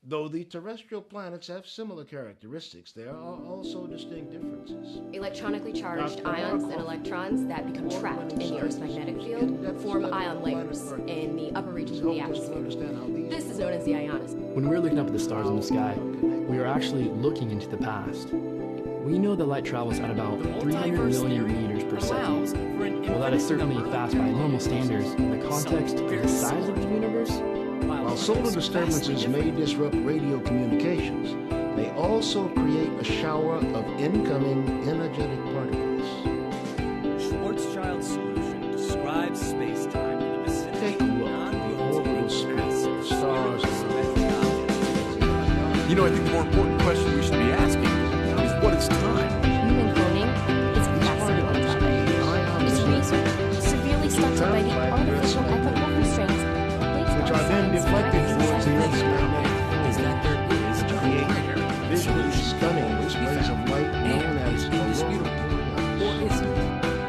Though the terrestrial planets have similar characteristics, there are also distinct differences. Electronically charged ions and electrons that become trapped in the Earth's magnetic field form ion layers in the upper regions of the atmosphere. This is known as the ionosphere. When we're looking up at the stars in the sky, we are actually looking into the past. We know that light travels at about 300 million meters per second. Well, that is certainly fast by normal standards. In the context of the size of the universe, while solar disturbances may disrupt radio communications, they also create a shower of incoming energetic particles. Schwarzschild solution describes space-time in the vicinity. Take a look at the orbital space of the stars. You know, I think the more important question we should be asking is what is time? Human cloning is a fascinating topic. It's research severely stunted by the artificial ethical constraints which are then deflected towards the Earth's magnetic field, which create visually stunning displays of light known as indisputable. Or is it?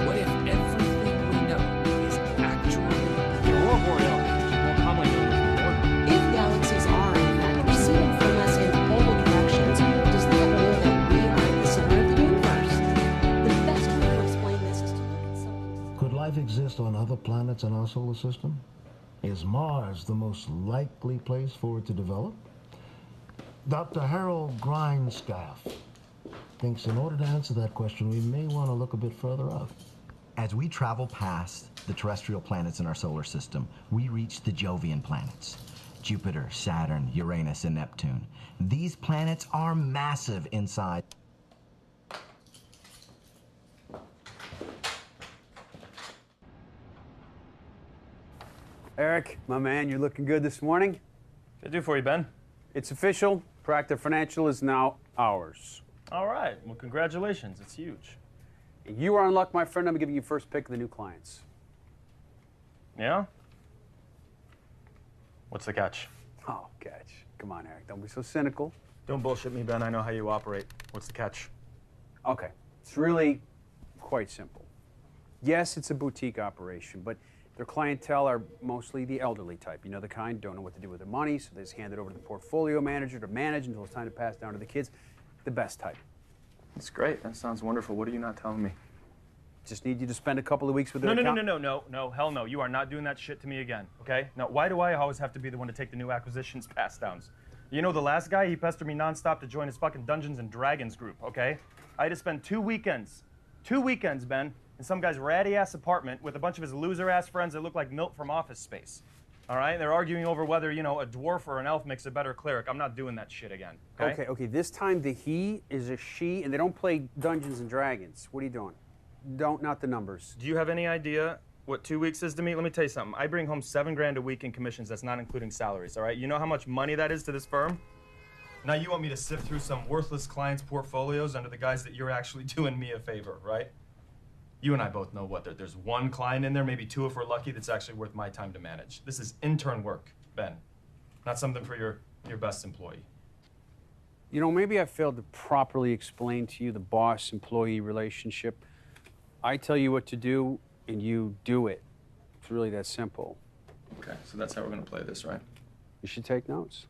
What if everything we know is actually the aurora borealis, more commonly known as the Lord. If galaxies are, in fact, receding from us in all directions, does that mean that we are at the center of the universe? The best way to explain this is to look at something. Could life exist on other planets in our solar system? Is Mars the most likely place for it to develop? Dr. Harold Grindstaff thinks in order to answer that question, we may want to look a bit further out. As we travel past the terrestrial planets in our solar system, we reach the Jovian planets. Jupiter, Saturn, Uranus, and Neptune. These planets are massive inside. Eric, my man, you're looking good this morning. What can I do for you, Ben? It's official. Proctor Financial is now ours. All right. Well, congratulations. It's huge. You are in luck, my friend. I'm giving you first pick of the new clients. Yeah? What's the catch? Oh, catch. Come on, Eric. Don't be so cynical. Don't bullshit me, Ben. I know how you operate. What's the catch? Okay. It's really quite simple. Yes, it's a boutique operation, but their clientele are mostly the elderly type. You know the kind, don't know what to do with their money, so they just hand it over to the portfolio manager to manage until it's time to pass down to the kids. The best type. That's great. That sounds wonderful. What are you not telling me? Just need you to spend a couple of weeks with their No, hell no. You are not doing that shit to me again, okay? Now, why do I always have to be the one to take the new acquisitions pass downs? You know the last guy, he pestered me nonstop to join his fucking Dungeons and Dragons group, okay? I had to spend 2 weekends, Ben, in some guy's ratty-ass apartment with a bunch of his loser-ass friends that look like Milt from Office Space. All right? They're arguing over whether, you know, a dwarf or an elf makes a better cleric. I'm not doing that shit again, okay? Okay. This time the he is a she, and they don't play Dungeons and Dragons. What are you doing? Not the numbers. Do you have any idea what 2 weeks is to me? Let me tell you something. I bring home $7 grand a week in commissions. That's not including salaries, all right? You know how much money that is to this firm? Now you want me to sift through some worthless clients' portfolios under the guise that you're actually doing me a favor, right? You and I both know what, there's one client in there, maybe two if we're lucky, that's actually worth my time to manage. This is intern work, Ben. Not something for your best employee. You know, maybe I failed to properly explain to you the boss-employee relationship. I tell you what to do, and you do it. It's really that simple. Okay, so that's how we're gonna play this, right? You should take notes.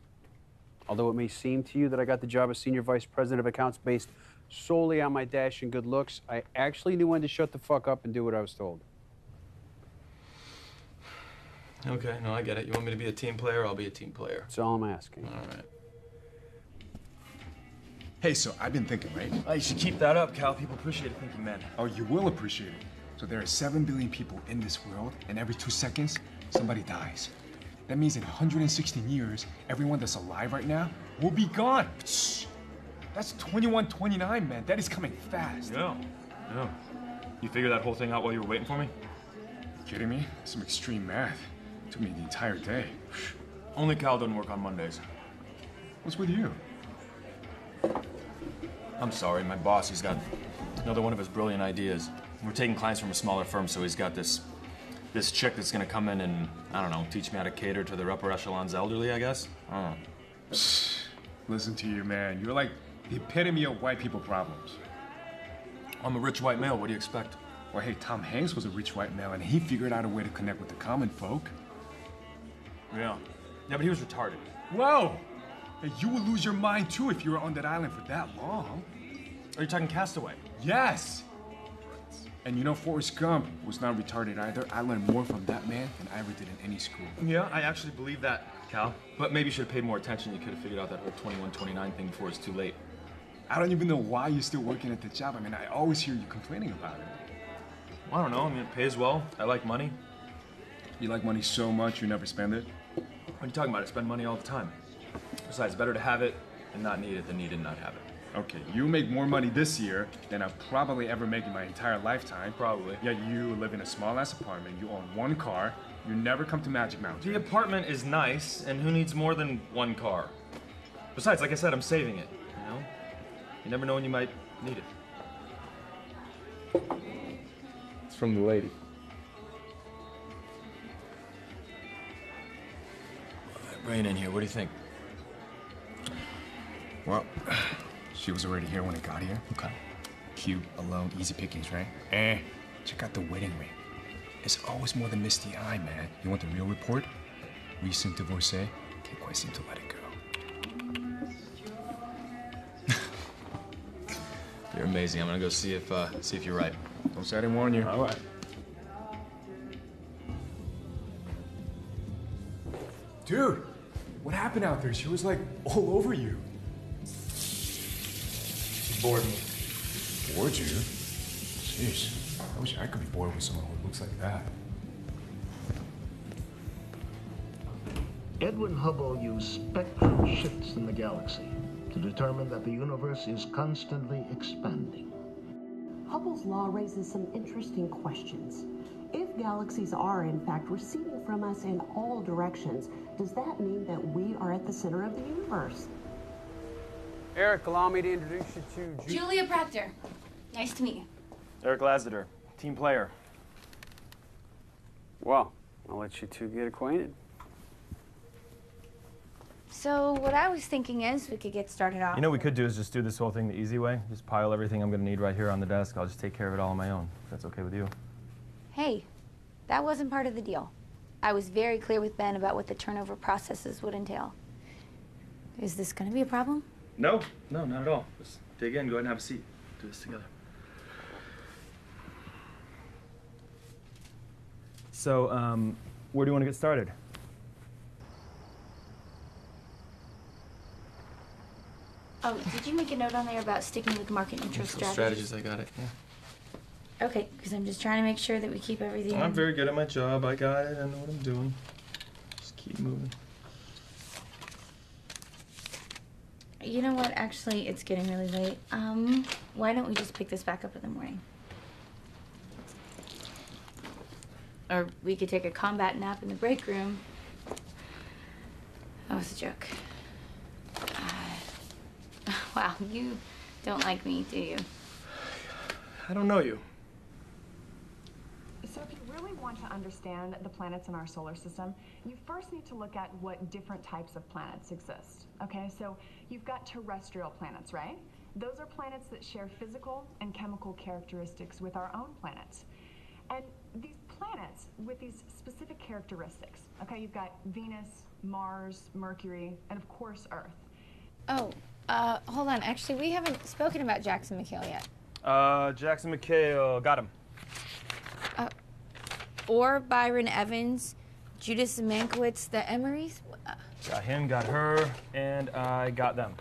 Although it may seem to you that I got the job as Senior Vice President of Accounts based solely on my dash and good looks, I actually knew when to shut the fuck up and do what I was told. Okay, no, I get it. You want me to be a team player, I'll be a team player. That's all I'm asking. All right. Hey, so I've been thinking, right? Oh, you should keep that up, Cal. People appreciate a thinking man. Oh, you will appreciate it. So there are 7 billion people in this world, and every 2 seconds, somebody dies. That means in 116 years, everyone that's alive right now will be gone. That's 2129, man. That is coming fast. Yeah. You figured that whole thing out while you were waiting for me? You kidding me? Some extreme math. It took me the entire day. Only Cal doesn't work on Mondays. What's with you? I'm sorry, my boss, he's got another one of his brilliant ideas. We're taking clients from a smaller firm, so he's got this chick that's gonna come in and, I don't know, teach me how to cater to their upper echelons elderly, I guess? I don't know. Listen to you, man. You're like the epitome of white people problems. I'm a rich white male, what do you expect? Well, hey, Tom Hanks was a rich white male, and he figured out a way to connect with the common folk. Yeah, but he was retarded. Whoa! Hey, you would lose your mind too if you were on that island for that long. Are you talking Castaway? Yes! And you know, Forrest Gump was not retarded either. I learned more from that man than I ever did in any school. Yeah, I actually believe that, Cal. But maybe you should have paid more attention. You could have figured out that whole 21-29 thing before it's too late. I don't even know why you're still working at the job. I mean, I always hear you complaining about it. Well, I don't know. I mean, it pays well. I like money. You like money so much you never spend it? What are you talking about? I spend money all the time. Besides, better to have it and not need it than need it and not have it. Okay, you make more money this year than I'll probably ever make in my entire lifetime. Probably. Yet you live in a small-ass apartment, you own one car, you never come to Magic Mountain. The apartment is nice, and who needs more than one car? Besides, like I said, I'm saving it, you know? You never know when you might need it. It's from the lady. Bring it in here. What do you think? Well, she was already here when it got here. Okay. Cute, alone, easy pickings, right? Check out the wedding ring. It's always more than meets the eye, man. You want the real report? Recent divorcee can't quite seem to let it go. You're amazing. I'm gonna go see if you're right. Don't say I didn't warn you. All right. Dude, what happened out there? She was like all over you. She bored me. Bored you? Jeez. I wish I could be bored with someone who looks like that. Edwin Hubble used spectral shifts in the galaxy to determine that the universe is constantly expanding. Hubble's law raises some interesting questions. If galaxies are, in fact, receding from us in all directions, does that mean that we are at the center of the universe? Eric, allow me to introduce you to Julia Proctor. Nice to meet you. Eric Lassiter, team player. Well, I'll let you two get acquainted. So what I was thinking is we could get started off. You know what we could do is just do this whole thing the easy way. Just pile everything I'm gonna need right here on the desk. I'll just take care of it all on my own, if that's okay with you. Hey, that wasn't part of the deal. I was very clear with Ben about what the turnover processes would entail. Is this gonna be a problem? No, not at all. Just dig in, go ahead and have a seat. Do this together. So, where do you want to get started? Oh, did you make a note on there about sticking with market neutral strategies? I got it, yeah. Okay, because I'm just trying to make sure that we keep everything. I'm very good at my job. I got it. I know what I'm doing. Just keep moving. You know what? Actually, it's getting really late. Why don't we just pick this back up in the morning? Or we could take a combat nap in the break room. That was a joke. Wow, you don't like me, do you? I don't know you. So if you really want to understand the planets in our solar system, you first need to look at what different types of planets exist. Okay, so you've got terrestrial planets, right? Those are planets that share physical and chemical characteristics with our own planets. And these planets with these specific characteristics, okay, you've got Venus, Mars, Mercury, and of course Earth. Oh, hold on. Actually, we haven't spoken about Jackson McHale yet. Jackson McHale, got him. Or Byron Evans, Judith Mankiewicz, the Emerys. Got him, got her, and I got them.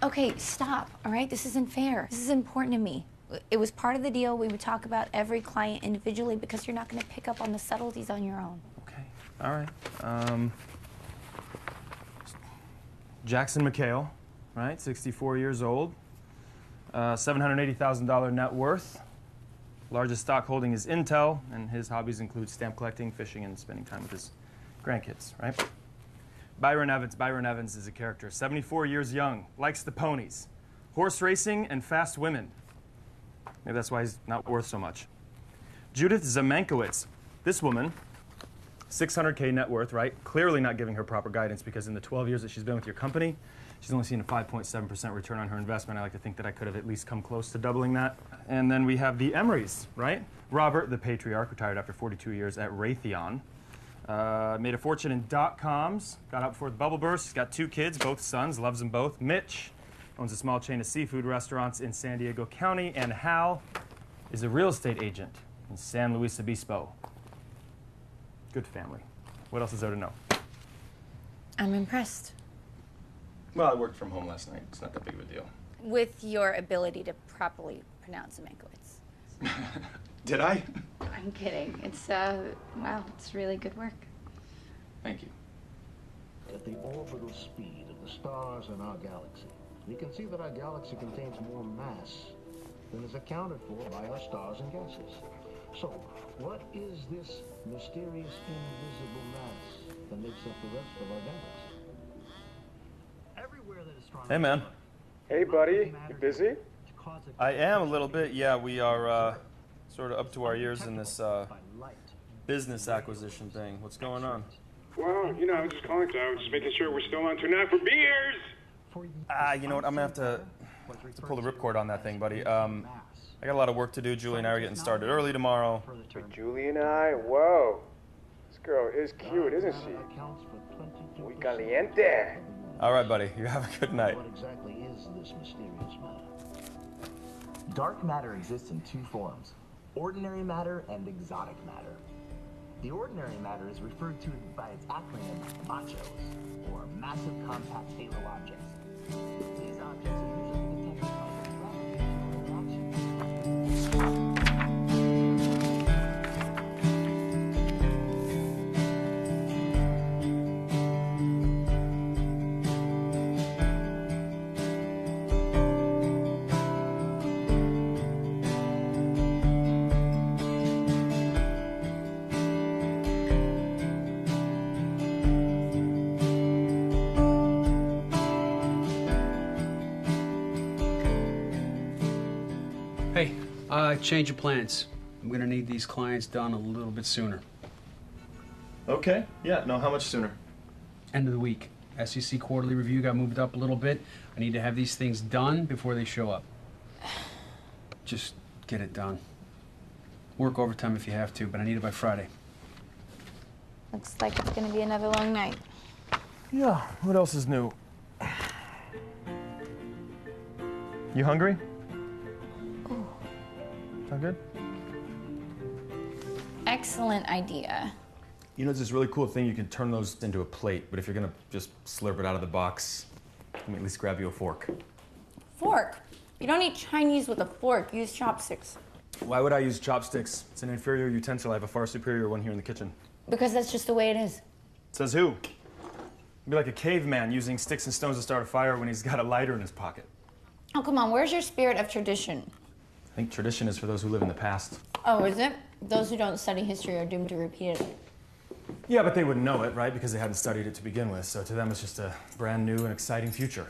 Okay, stop, all right? This isn't fair. This is important to me. It was part of the deal. We would talk about every client individually because you're not going to pick up on the subtleties on your own. Okay, all right. Jackson McHale, right? 64 years old. $780,000 net worth. Largest stock holding is Intel, and his hobbies include stamp collecting, fishing, and spending time with his grandkids, right? Byron Evans. Byron Evans is a character. 74 years young, likes the ponies, horse racing, and fast women. Maybe that's why he's not worth so much. Judith Zamenkowicz. This woman, 600K net worth, right? Clearly not giving her proper guidance because in the 12 years that she's been with your company, she's only seen a 5.7% return on her investment. I like to think that I could have at least come close to doubling that. And then we have the Emerys, right? Robert, the patriarch, retired after 42 years at Raytheon. Made a fortune in .coms. Got out before the bubble burst. He's got 2 kids, both sons, loves them both. Mitch owns a small chain of seafood restaurants in San Diego County. And Hal is a real estate agent in San Luis Obispo. Good family. What else is there to know? I'm impressed Well, I worked from home last night. It's not that big of a deal. with your ability to properly pronounce Zamenkowicz. Did I? I'm kidding. It's, wow, it's really good work. Thank you. At the orbital speed of the stars in our galaxy, we can see that our galaxy contains more mass than is accounted for by our stars and gases. So, what is this mysterious invisible mass that makes up the rest of our galaxy? Everywhere that astronomers Hey, man. Hey, buddy. You busy? I am a little bit. Yeah, we are sort of up to our ears in this business acquisition thing. What's going on? Well, you know, I was just calling, so I was just making sure we're still on tune for beers. You know what? I'm gonna have to pull the ripcord on that thing, buddy. I got a lot of work to do. Julie and I are getting started early tomorrow. Julie and I? Whoa. This girl is cute, isn't she? Muy caliente. All right, buddy. You have a good night. What exactly is this mysterious matter? Dark matter exists in 2 forms, ordinary matter and exotic matter. The ordinary matter is referred to by its acronym MACHOs, or Massive Compact Halo Objects. These objects are usually detected by the gravity. Hey, change of plans. I'm gonna need these clients done a little bit sooner. Okay. Yeah. No. How much sooner? End of the week. SEC quarterly review got moved up a little bit. I need to have these things done before they show up. Just get it done. Work overtime if you have to, but I need it by Friday. Looks like it's gonna be another long night. Yeah. What else is new? You hungry? Sound good? Excellent idea. You know, there's this really cool thing. You can turn those into a plate, but if you're gonna just slurp it out of the box, let me at least grab you a fork. Fork. You don't eat Chinese with a fork. Use chopsticks. Why would I use chopsticks? It's an inferior utensil. I have a far superior one here in the kitchen. Because that's just the way it is. Says who? Be like a caveman using sticks and stones to start a fire when he's got a lighter in his pocket. Oh, come on. Where's your spirit of tradition? I think tradition is for those who live in the past. Oh, is it? Those who don't study history are doomed to repeat it. Yeah, but they wouldn't know it, right? Because they hadn't studied it to begin with. So to them, it's just a brand new and exciting future.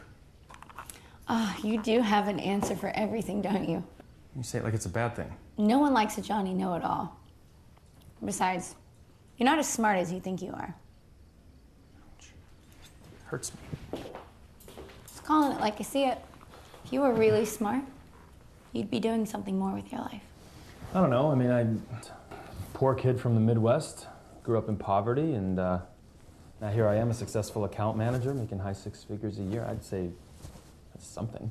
Ah, you do have an answer for everything, don't you? You say it like it's a bad thing. No one likes a Johnny Know-It-All. Besides, you're not as smart as you think you are. Hurts me. Just calling it like I see it. If you were really smart, you'd be doing something more with your life. I don't know. I mean, I'm a poor kid from the Midwest, grew up in poverty, and now here I am, a successful account manager, making high 6 figures a year. I'd say that's something.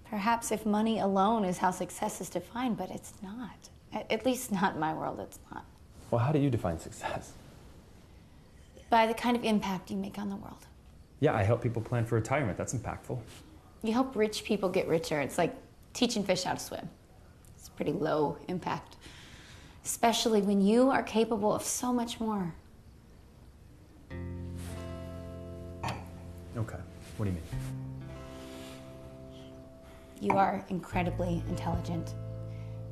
Perhaps if money alone is how success is defined, but it's not. At least not in my world, it's not. Well, how do you define success? By the kind of impact you make on the world. Yeah, I help people plan for retirement. That's impactful. You help rich people get richer. It's like teaching fish how to swim. It's pretty low impact. Especially when you are capable of so much more. Okay. What do you mean? You are incredibly intelligent.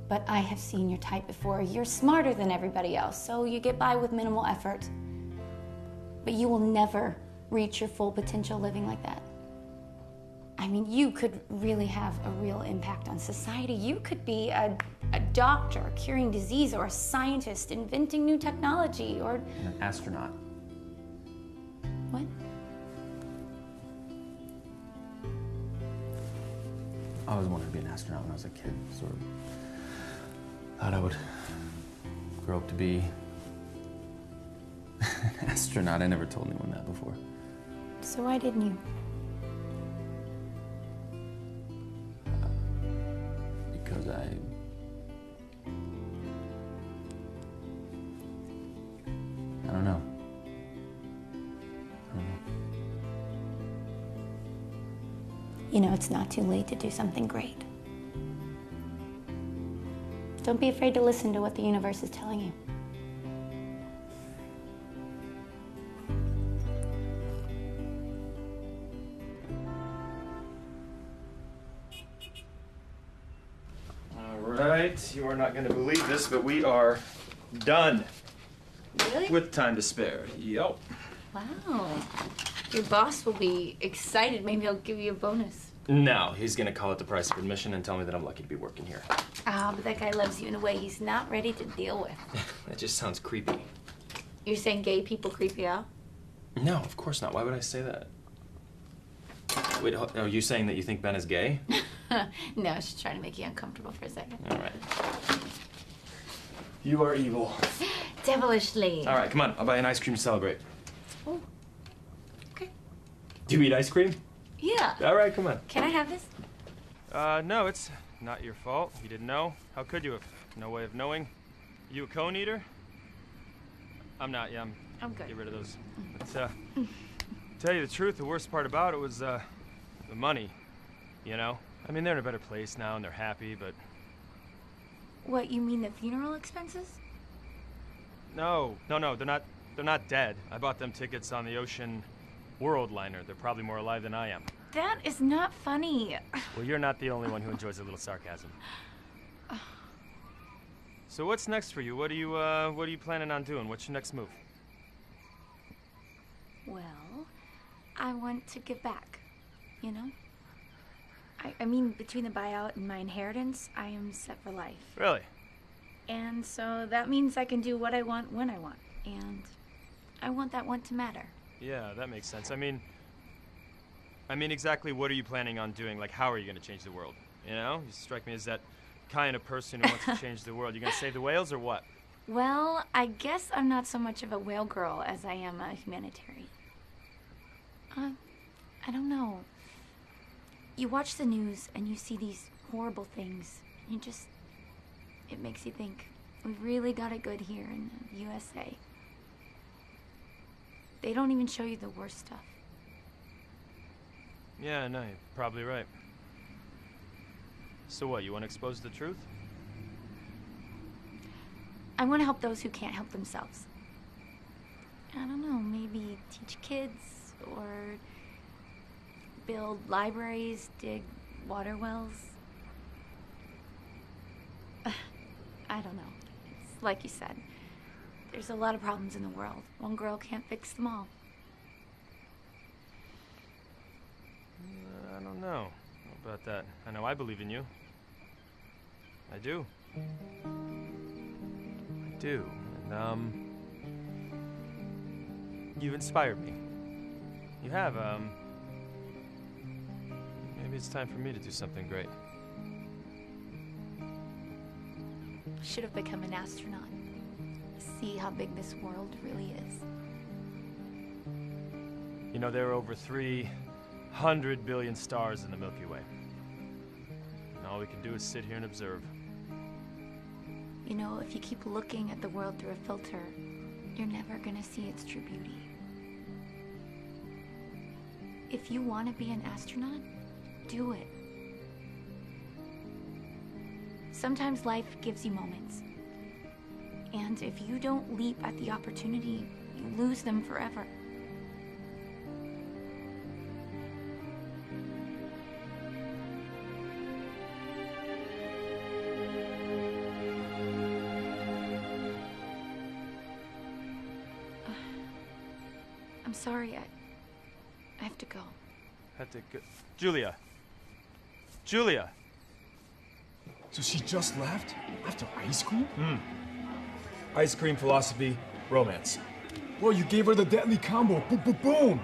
But I have seen your type before. You're smarter than everybody else, so you get by with minimal effort. But you will never reach your full potential living like that. I mean, you could really have a real impact on society. You could be a doctor curing disease, or a scientist inventing new technology, or... An astronaut. What? I always wanted to be an astronaut when I was a kid. Sort of thought I would grow up to be Astronaut, I never told anyone that before. So why didn't you? Because I don't know. You know, it's not too late to do something great. Don't be afraid to listen to what the universe is telling you. All right, you are not going to believe this, but we are done. Really? With time to spare. Yep. Wow. Your boss will be excited. Maybe he'll give you a bonus. No, he's going to call it the price of admission and tell me that I'm lucky to be working here. Ah, but that guy loves you in a way he's not ready to deal with. That just sounds creepy. You're saying gay people creep you out? No, of course not. Why would I say that? Wait, are you saying that you think Ben is gay? No, I was just trying to make you uncomfortable for a second. All right. You are evil. Devilishly. All right, come on. I'll buy an ice cream to celebrate. Oh. Okay. Do you eat ice cream? Yeah. All right, come on. Can I have this? No, it's not your fault. You didn't know. How could you have? No way of knowing. You a cone eater? I'm not, yeah. I'm good. Get rid of those. But, tell you the truth, the worst part about it was, the money. You know? I mean, they're in a better place now and they're happy, but... What, you mean the funeral expenses? No, they're not dead. I bought them tickets on the Ocean World liner. They're probably more alive than I am. That is not funny. Well, you're not the only one who enjoys a little sarcasm. So what's next for you? What are you planning on doing? What's your next move? Well, I want to give back, you know? I mean, between the buyout and my inheritance, I am set for life. Really? And so that means I can do what I want when I want. And I want that want to matter. Yeah, that makes sense. I mean, exactly what are you planning on doing? Like, how are you going to change the world? You know? You strike me as that kind of person who wants to change the world. You going to save the whales or what? Well, I guess I'm not so much of a whale girl as I am a humanitarian. I don't know. You watch the news and you see these horrible things. And it makes you think, we really got it good here in the USA. They don't even show you the worst stuff. Yeah, no, you're probably right. So what, you want to expose the truth? I want to help those who can't help themselves. I don't know, maybe teach kids or build libraries, dig water wells. I don't know. It's like you said, there's a lot of problems in the world. One girl can't fix them all. I don't know about that. I know I believe in you. I do. I do. And, you've inspired me. You have, maybe it's time for me to do something great. Should have become an astronaut. See how big this world really is. You know, there are over 300 billion stars in the Milky Way. And all we can do is sit here and observe. You know, if you keep looking at the world through a filter, you're never gonna see its true beauty. If you want to be an astronaut, do it. Sometimes life gives you moments. And if you don't leap at the opportunity, you lose them forever. I'm sorry, I have to go. Have to go. Julia! Julia! So she just left? After ice cream? Ice cream, philosophy, romance. Well, you gave her the deadly combo. Boom, boom, boom.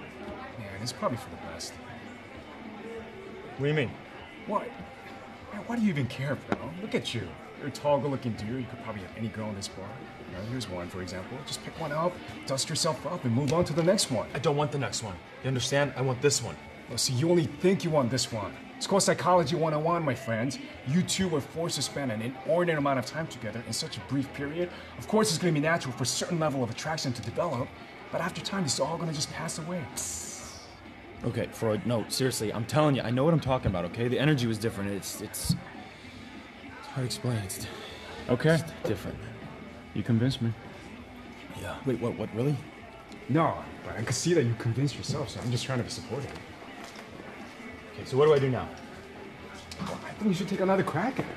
Man, it's probably for the best. What do you mean? What? Man, why do you even care, bro? Look at you. You're a tall, good-looking dude. You could probably have any girl in this bar. Now, here's one, for example. Just pick one up, dust yourself up, and move on to the next one. I don't want the next one. You understand? I want this one. Well, see, you only think you want this one. It's called Psychology 101, my friends. You two were forced to spend an inordinate amount of time together in such a brief period. Of course, it's going to be natural for a certain level of attraction to develop, but after time, it's all going to just pass away. Okay, Freud, no, seriously, I'm telling you, I know what I'm talking about, okay? The energy was different. It's hard to explain. It's okay. It's different. You convinced me. Yeah. Wait, what, really? No, but I can see that you convinced yourself, so I'm just trying to be supportive. Okay, so what do I do now? Well, I think you should take another crack at her.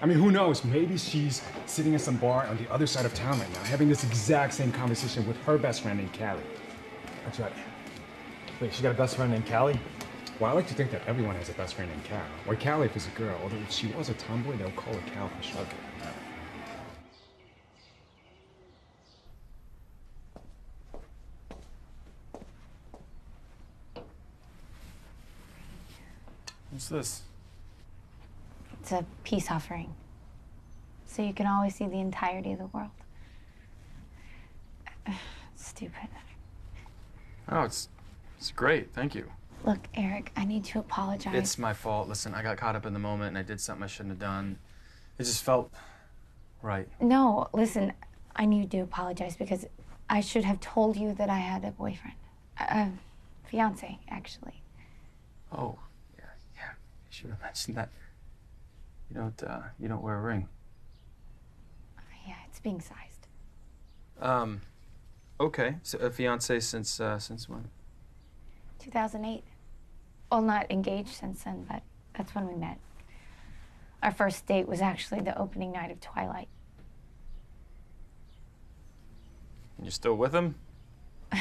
I mean, who knows? Maybe she's sitting in some bar on the other side of town right now, having this exact same conversation with her best friend named Callie. That's right. Wait, she got a best friend named Callie? Well, I like to think that everyone has a best friend named Cal. Or Callie if it's a girl, although if she was a tomboy, they'll call her Cal for short. What's this? It's a peace offering. So you can always see the entirety of the world. Stupid. Oh, it's great. Thank you. Look, Eric, I need to apologize. It's my fault. Listen, I got caught up in the moment and I did something I shouldn't have done. It just felt right. No, listen, I need to apologize because I should have told you that I had a boyfriend. Fiance, actually. Oh, yeah. I should have mentioned that. You don't wear a ring. Yeah, it's being sized. Okay. So a fiance since when? 2008. Well, not engaged since then, but that's when we met. Our first date was actually the opening night of Twilight. And you're still with him? I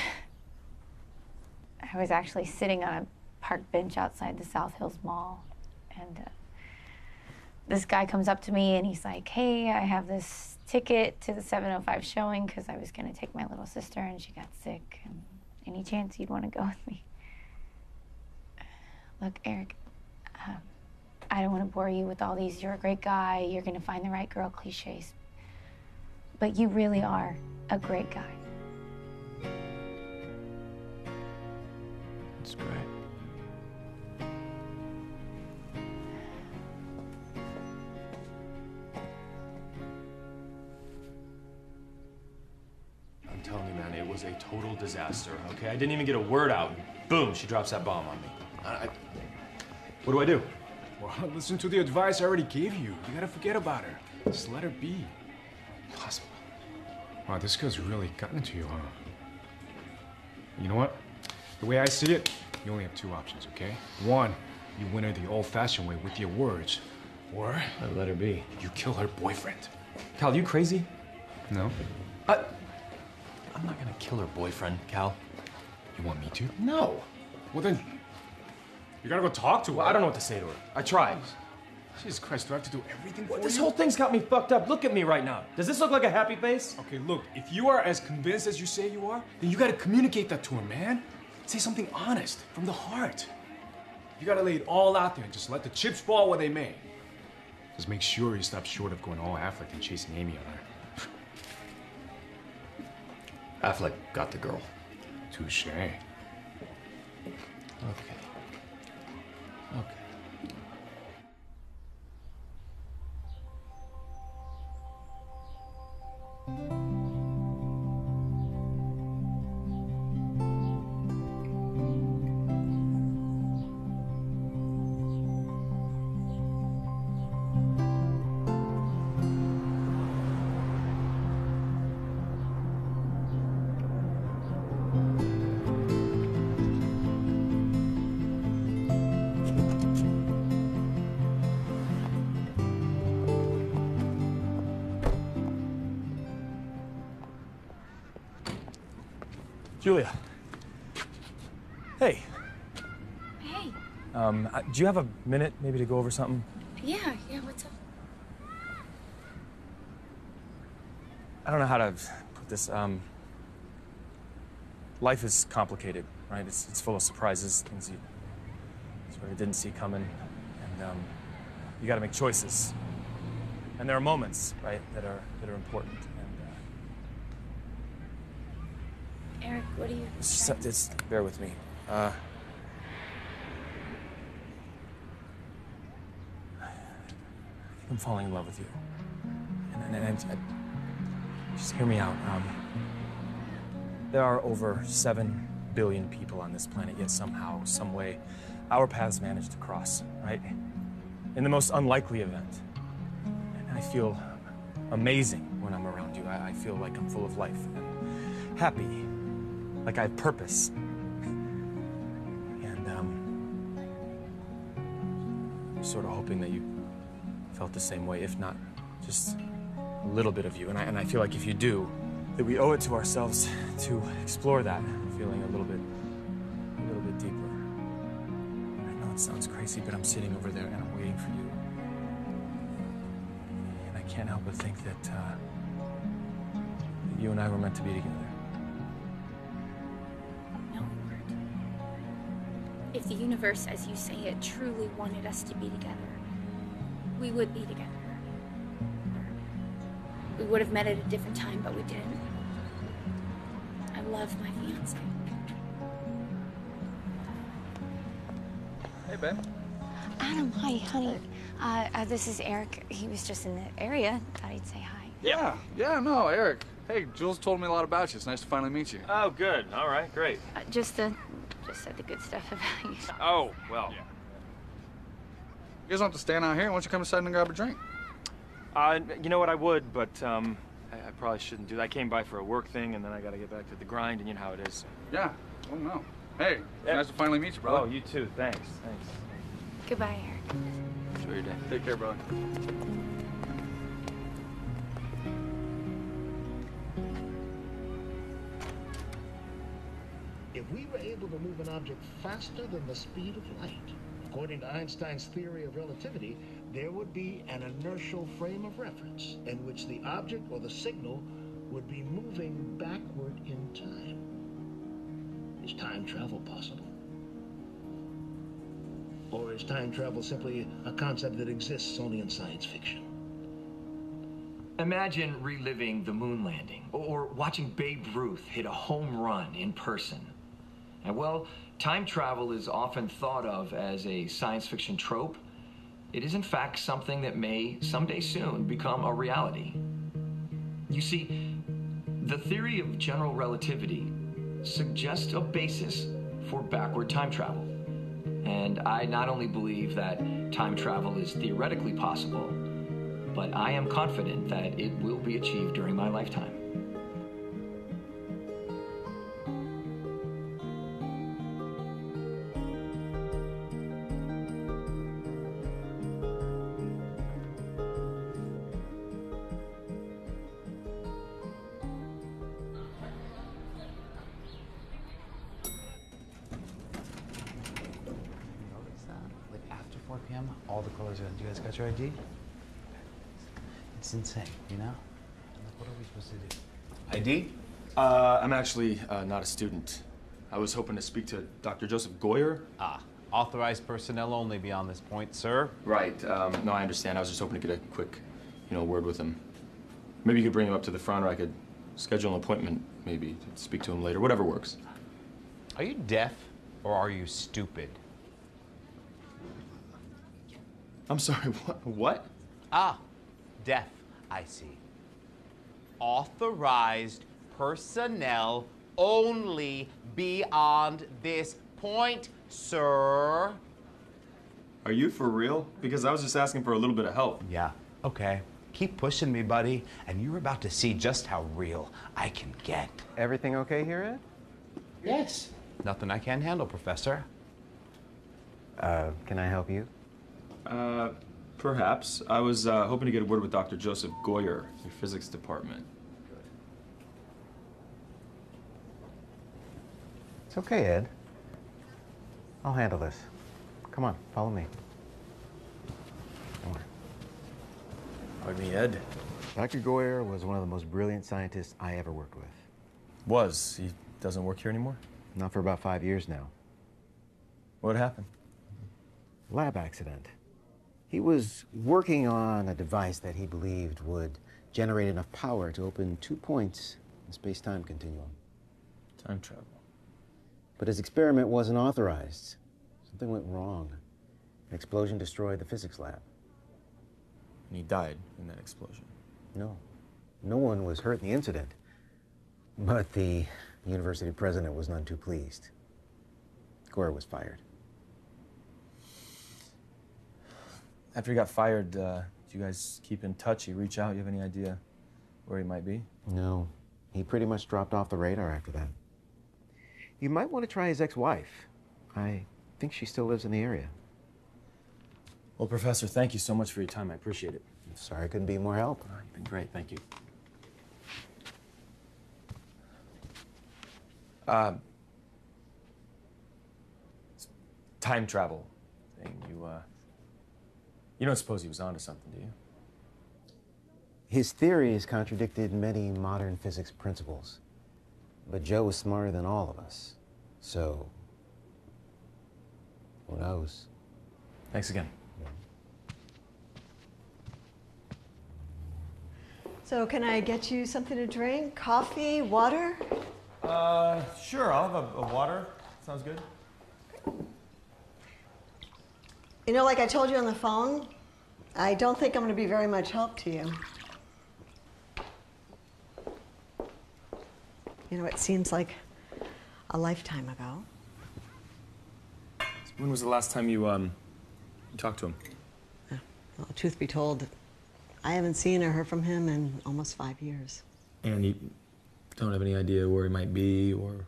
was actually sitting on a park bench outside the South Hills Mall, and this guy comes up to me and he's like, "Hey, I have this ticket to the 7:05 showing because I was going to take my little sister and she got sick. And any chance you'd want to go with me?" Look, Eric, I don't want to bore you with all these "you're a great guy, you're going to find the right girl" cliches, but you really are a great guy. That's great. I'm telling you, man, it was a total disaster, okay? I didn't even get a word out. Boom, she drops that bomb on me. What do I do? Well, listen to the advice I already gave you. You gotta forget about her. Just let her be. Impossible. Wow, this girl's really gotten to you, huh? You know what? The way I see it, you only have two options, okay? One, you win her the old-fashioned way with your words. Or I let her be. You kill her boyfriend. Cal, you crazy? No. I'm not gonna kill her boyfriend, Cal. You want me to? No. Well then, you gotta go talk to her. Well, I don't know what to say to her. I tried. Jesus Christ, do I have to do everything for you? This whole thing's got me fucked up. Look at me right now. Does this look like a happy face? Okay, look, if you are as convinced as you say you are, then you gotta communicate that to her, man. Say something honest, from the heart. You gotta lay it all out there and just let the chips fall where they may. Just make sure you stop short of going all Affleck and chasing Amy on her. Affleck got the girl. Touche. Okay. Okay. Julia. Hey. Hey. Do you have a minute maybe to go over something? Yeah, what's up? I don't know how to put this. Life is complicated, right? It's full of surprises, things you sort of didn't see coming, and you got to make choices. And there are moments, right, that are important. And Eric, what are you? just bear with me. I'm falling in love with you. And just hear me out. There are over 7 billion people on this planet, yet somehow, some way, our paths manage to cross, right? In the most unlikely event. And I feel amazing when I'm around you. I feel like I'm full of life and happy, like I have purpose. And I'm sort of hoping that you felt the same way, if not just a little bit of you. And I feel like if you do, that we owe it to ourselves to explore that feeling a little bit deeper. I know it sounds crazy, but I'm sitting over there and I'm waiting for you. And I can't help but think that you and I were meant to be together. No, Bert. If the universe, as you say it, truly wanted us to be together, we would be together. We would have met at a different time, but we didn't. I love my fiance. Hey, babe. Adam, hi, honey. This is Eric. He was just in the area. Thought he'd say hi. Yeah, no, Eric. Hey, Jules told me a lot about you. It's nice to finally meet you. Oh, good. All right, great. Just said the good stuff about you. Oh, well. Yeah. You guys don't have to stand out here. Why don't you come inside and grab a drink? You know what, I would, but I probably shouldn't do that. I came by for a work thing, and then I got to get back to the grind, and you know how it is. Yeah, well, no. Hey, nice to finally meet you, brother. Oh, you too. Thanks. Goodbye, Eric. Enjoy your day. Take care, brother. If we were able to move an object faster than the speed of light, according to Einstein's theory of relativity, there would be an inertial frame of reference in which the object or the signal would be moving backward in time. Is time travel possible? Or is time travel simply a concept that exists only in science fiction? Imagine reliving the moon landing or watching Babe Ruth hit a home run in person. And well, time travel is often thought of as a science fiction trope. It is in fact something that may someday soon become a reality. You see, the theory of general relativity suggests a basis for backward time travel. And I not only believe that time travel is theoretically possible, but I am confident that it will be achieved during my lifetime. Like after 4 p.m., all the colors are. You guys got your ID? It's insane, you know? Like, what are we supposed to do? ID? I'm actually not a student. I was hoping to speak to Dr. Joseph Goyer. Authorized personnel only beyond this point, sir. Right. No, I understand. I was just hoping to get a quick, word with him. Maybe you could bring him up to the front, or I could schedule an appointment, maybe, to speak to him later. Whatever works. Are you deaf or are you stupid? I'm sorry, what? Deaf, I see. Authorized personnel only beyond this point, sir. Are you for real? Because I was just asking for a little bit of help. Yeah, okay. Keep pushing me, buddy, and you're about to see just how real I can get. Everything okay here, Ed? Yes. Nothing I can't handle, Professor. Can I help you? Perhaps. I was hoping to get a word with Dr. Joseph Goyer, your physics department. It's okay, Ed. I'll handle this. Come on, follow me. Come on. Pardon me, Ed. Dr. Goyer was one of the most brilliant scientists I ever worked with. Was. He doesn't work here anymore? Not for about 5 years now. What happened? Lab accident. He was working on a device that he believed would generate enough power to open 2 points in the space-time continuum. Time travel. But his experiment wasn't authorized. Something went wrong. An explosion destroyed the physics lab. And he died in that explosion. No. No one was hurt in the incident. But the university president was none too pleased. Goyer was fired. After he got fired, did you guys keep in touch? You reach out? You have any idea where he might be? No. He pretty much dropped off the radar after that. You might want to try his ex-wife. I think she still lives in the area. Well, Professor, thank you so much for your time. I appreciate it. Sorry I couldn't be more help. You've been great. Thank you. Time travel thing. You don't suppose he was onto something, do you? His theories contradicted many modern physics principles. But Joe was smarter than all of us. So, who knows? Thanks again. So can I get you something to drink? Coffee, water? Sure. I'll have a water. Sounds good. You know, like I told you on the phone, I don't think I'm going to be very much help to you. You know, it seems like a lifetime ago. When was the last time you talked to him? Well, truth be told, I haven't seen or heard from him in almost 5 years. And you don't have any idea where he might be, or?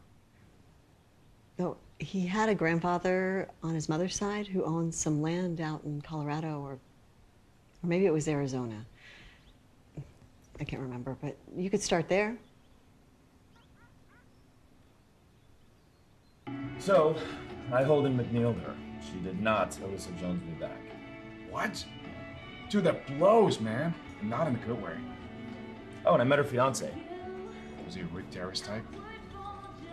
No, he had a grandfather on his mother's side who owned some land out in Colorado, or maybe it was Arizona. I can't remember, but you could start there. So, I Holden McNeiled her. She did not Alyssa Jones me back. What? Dude, that blows, man. Not in a good way. Oh, and I met her fiance. Was he a Rick Darris type?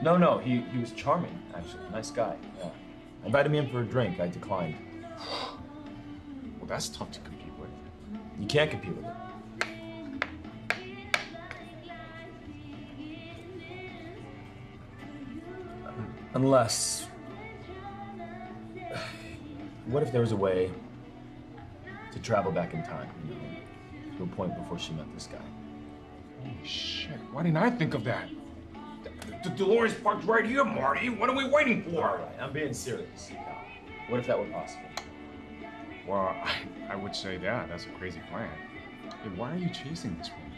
No, he was charming, actually. Nice guy, yeah. I invited me in for a drink. I declined. Well, that's tough to compete with. You can't compete with it. Unless... What if there was a way to travel back in time, you know, to a point before she met this guy? Holy shit, why didn't I think of that? The Dolores parked right here, Marty. What are we waiting for? All right, I'm being serious. What if that were possible? Well, I would say that's a crazy plan. Hey, why are you chasing this woman?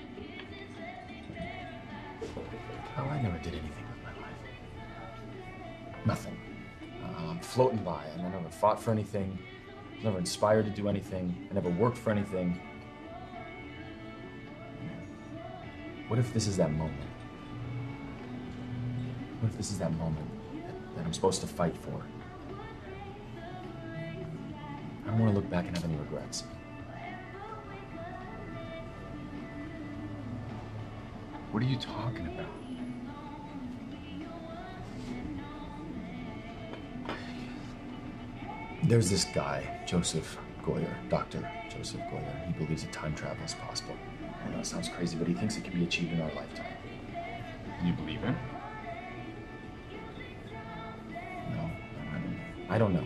Oh, I never did anything with my life. Nothing. I'm floating by, and I never fought for anything. I was never inspired to do anything. I never worked for anything. What if this is that moment? What if this is that moment that I'm supposed to fight for? I don't want to look back and have any regrets. What are you talking about? There's this guy, Joseph Goyer, Dr. Joseph Goyer. He believes that time travel is possible. I know it sounds crazy, but he thinks it can be achieved in our lifetime. You believe him? No, I don't know.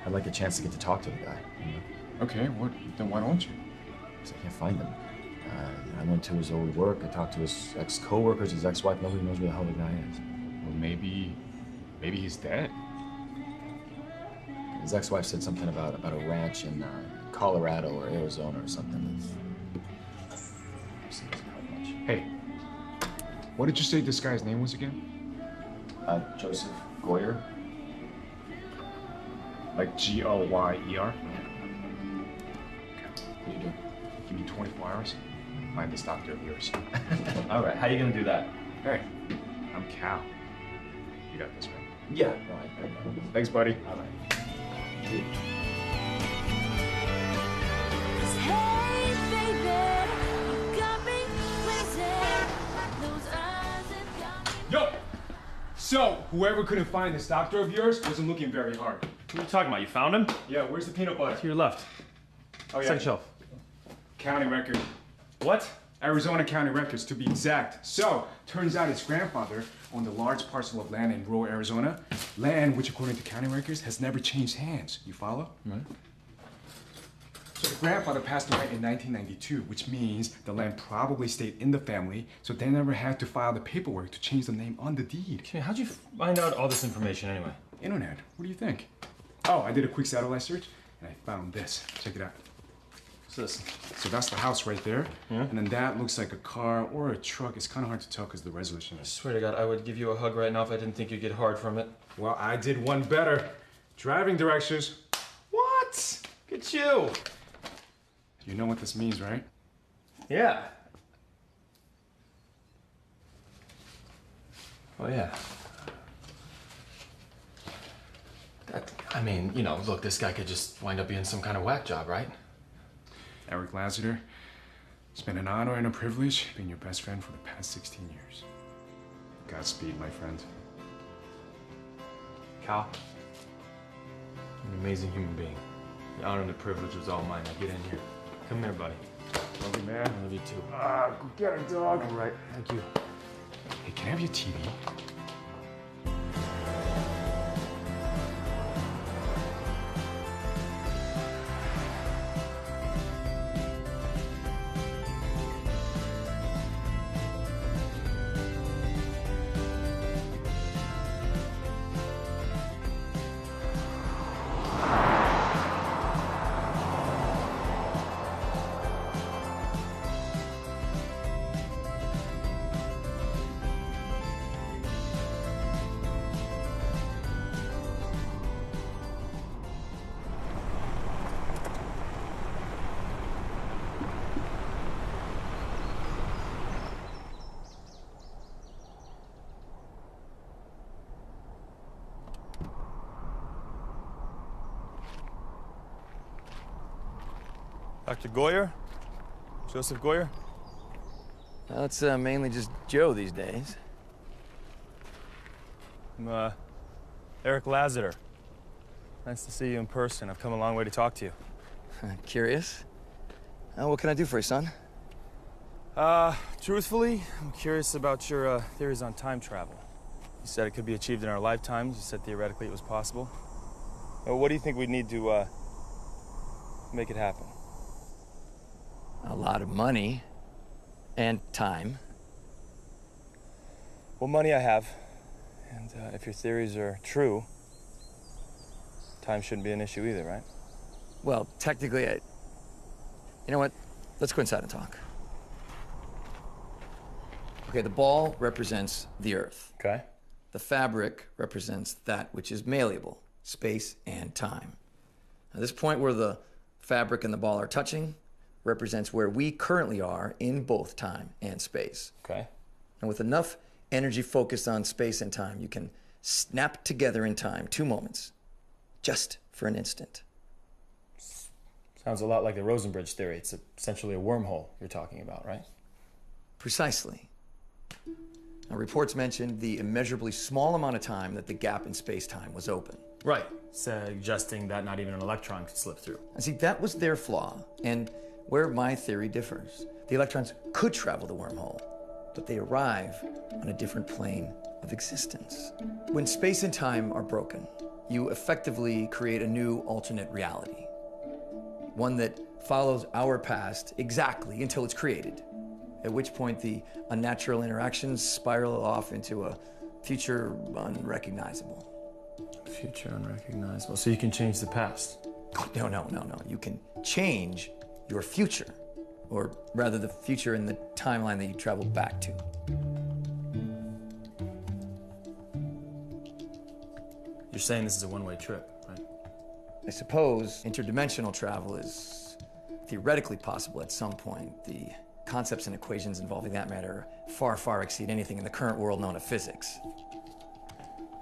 I'd like a chance to get to talk to the guy. You know? Okay, then why don't you? Because I can't find him. I went to his old work. I talked to his ex-coworkers, his ex-wife. Nobody knows where the hell the guy is. Well, maybe he's dead. His ex-wife said something about a ranch in Colorado or Arizona or something. Hey, what did you say this guy's name was again? Joseph Goyer. Like G-O-Y-E-R? What do you do? Give me 24 hours. Find this doctor of yours. All right, how are you gonna do that? Hey, I'm Cal. You got this, right? Yeah. No, I got it. Thanks, buddy. All right. Yo! So, whoever couldn't find this doctor of yours wasn't looking very hard. What are you talking about? You found him? Yeah, where's the peanut butter? To your left. Oh, yeah. Second shelf. County record. What? Arizona County records, to be exact. So, turns out his grandfather owned a large parcel of land in rural Arizona. Land which, according to county records, has never changed hands. You follow? Right. So the grandfather passed away in 1992, which means the land probably stayed in the family, so they never had to file the paperwork to change the name on the deed. Okay, how'd you find out all this information anyway? Internet. What do you think? Oh, I did a quick satellite search, and I found this. Check it out. What's this? So that's the house right there, Yeah? and then that looks like a car or a truck. It's kind of hard to tell because the resolution I is. swear to God, I would give you a hug right now if I didn't think you'd get hard from it. Well, I did one better. Driving directions. What? Look at you. You know what this means, right? Yeah. Oh, yeah. I mean, you know, look, this guy could just wind up being some kind of whack job, right? Eric Lassiter, it's been an honor and a privilege being your best friend for the past 16 years. Godspeed, my friend. Cal, you're an amazing human being. The honor and the privilege was all mine. Now get in here. Come here, buddy. Love you, man. I love you too. Ah, go get her, dog. All right, thank you. Hey, can I have your TV? Dr. Goyer? Joseph Goyer? Well, it's mainly just Joe these days. I'm, Eric Lassiter. Nice to see you in person. I've come a long way to talk to you. Curious? What can I do for you, son? Truthfully, I'm curious about your theories on time travel. You said it could be achieved in our lifetimes. You said theoretically it was possible. What do you think we'd need to make it happen? A lot of money. And time. Well, money I have. And if your theories are true, time shouldn't be an issue either, right? Well, technically, you know what? Let's go inside and talk. Okay, the ball represents the Earth. Okay. The fabric represents that which is malleable, space and time. Now, this point where the fabric and the ball are touching represents where we currently are in both time and space. Okay. And with enough energy focused on space and time, you can snap together in time 2 moments, just for an instant. Sounds a lot like the Rosenbridge theory. It's essentially a wormhole you're talking about, right? Precisely. Now, reports mentioned the immeasurably small amount of time that the gap in space-time was open. Right. Suggesting that not even an electron could slip through. And see, that was their flaw, and where my theory differs. The electrons could travel the wormhole, but they arrive on a different plane of existence. When space and time are broken, you effectively create a new alternate reality. One that follows our past exactly until it's created, at which point the unnatural interactions spiral off into a future unrecognizable. Future unrecognizable. So you can change the past? No. You can change your future, or rather the future in the timeline that you traveled back to. You're saying this is a one-way trip, right? I suppose interdimensional travel is theoretically possible at some point. The concepts and equations involving that matter far exceed anything in the current world known of physics.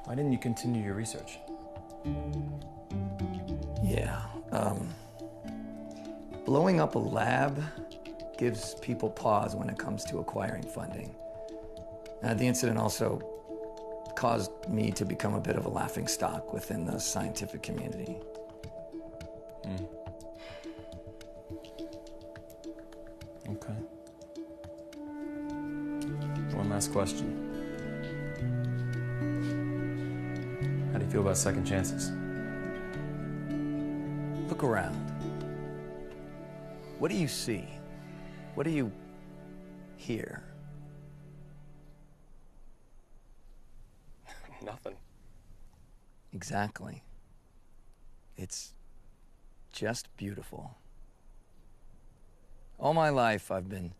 Why didn't you continue your research? Yeah, blowing up a lab gives people pause when it comes to acquiring funding. The incident also caused me to become a bit of a laughingstock within the scientific community. Okay. One last question. How do you feel about second chances? Look around. What do you see? What do you hear? Nothing. Exactly. It's just beautiful. All my life, I've been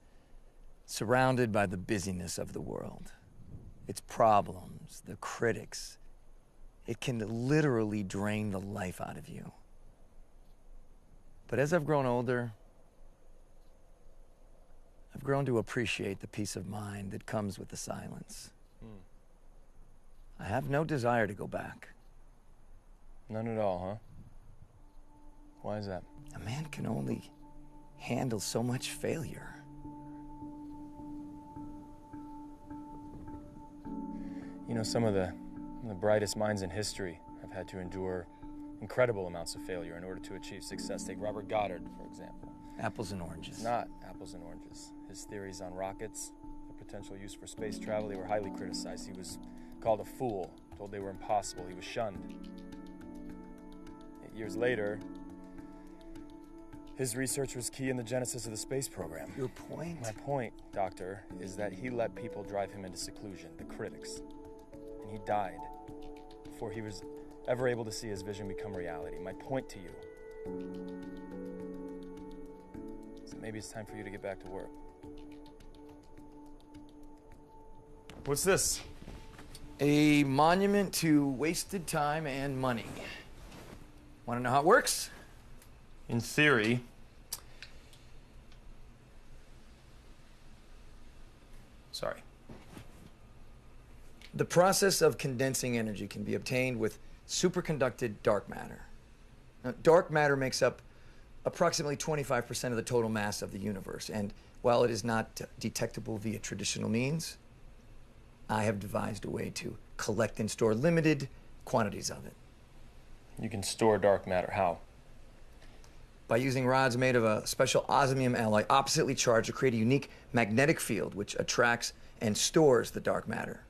surrounded by the busyness of the world. Its problems, the critics. It can literally drain the life out of you. But as I've grown older, I've grown to appreciate the peace of mind that comes with the silence. I have no desire to go back. None at all, huh? Why is that? A man can only handle so much failure. You know, some of the brightest minds in history have had to endure incredible amounts of failure in order to achieve success. Take Robert Goddard, for example. Apples and oranges. Not apples and oranges. His theories on rockets, their potential use for space travel, they were highly criticized. He was called a fool, told they were impossible. He was shunned. 8 years later, his research was key in the genesis of the space program. Your point? My point, Doctor, is that he let people drive him into seclusion, the critics. And he died before he was ever able to see his vision become reality. My point to you is that maybe it's time for you to get back to work. What's this? A monument to wasted time and money. Want to know how it works? In theory. Sorry. The process of condensing energy can be obtained with superconducted dark matter. Now, dark matter makes up approximately 25% of the total mass of the universe, and while it is not detectable via traditional means, I have devised a way to collect and store limited quantities of it. You can store dark matter. How? By using rods made of a special osmium alloy oppositely charged to create a unique magnetic field which attracts and stores the dark matter.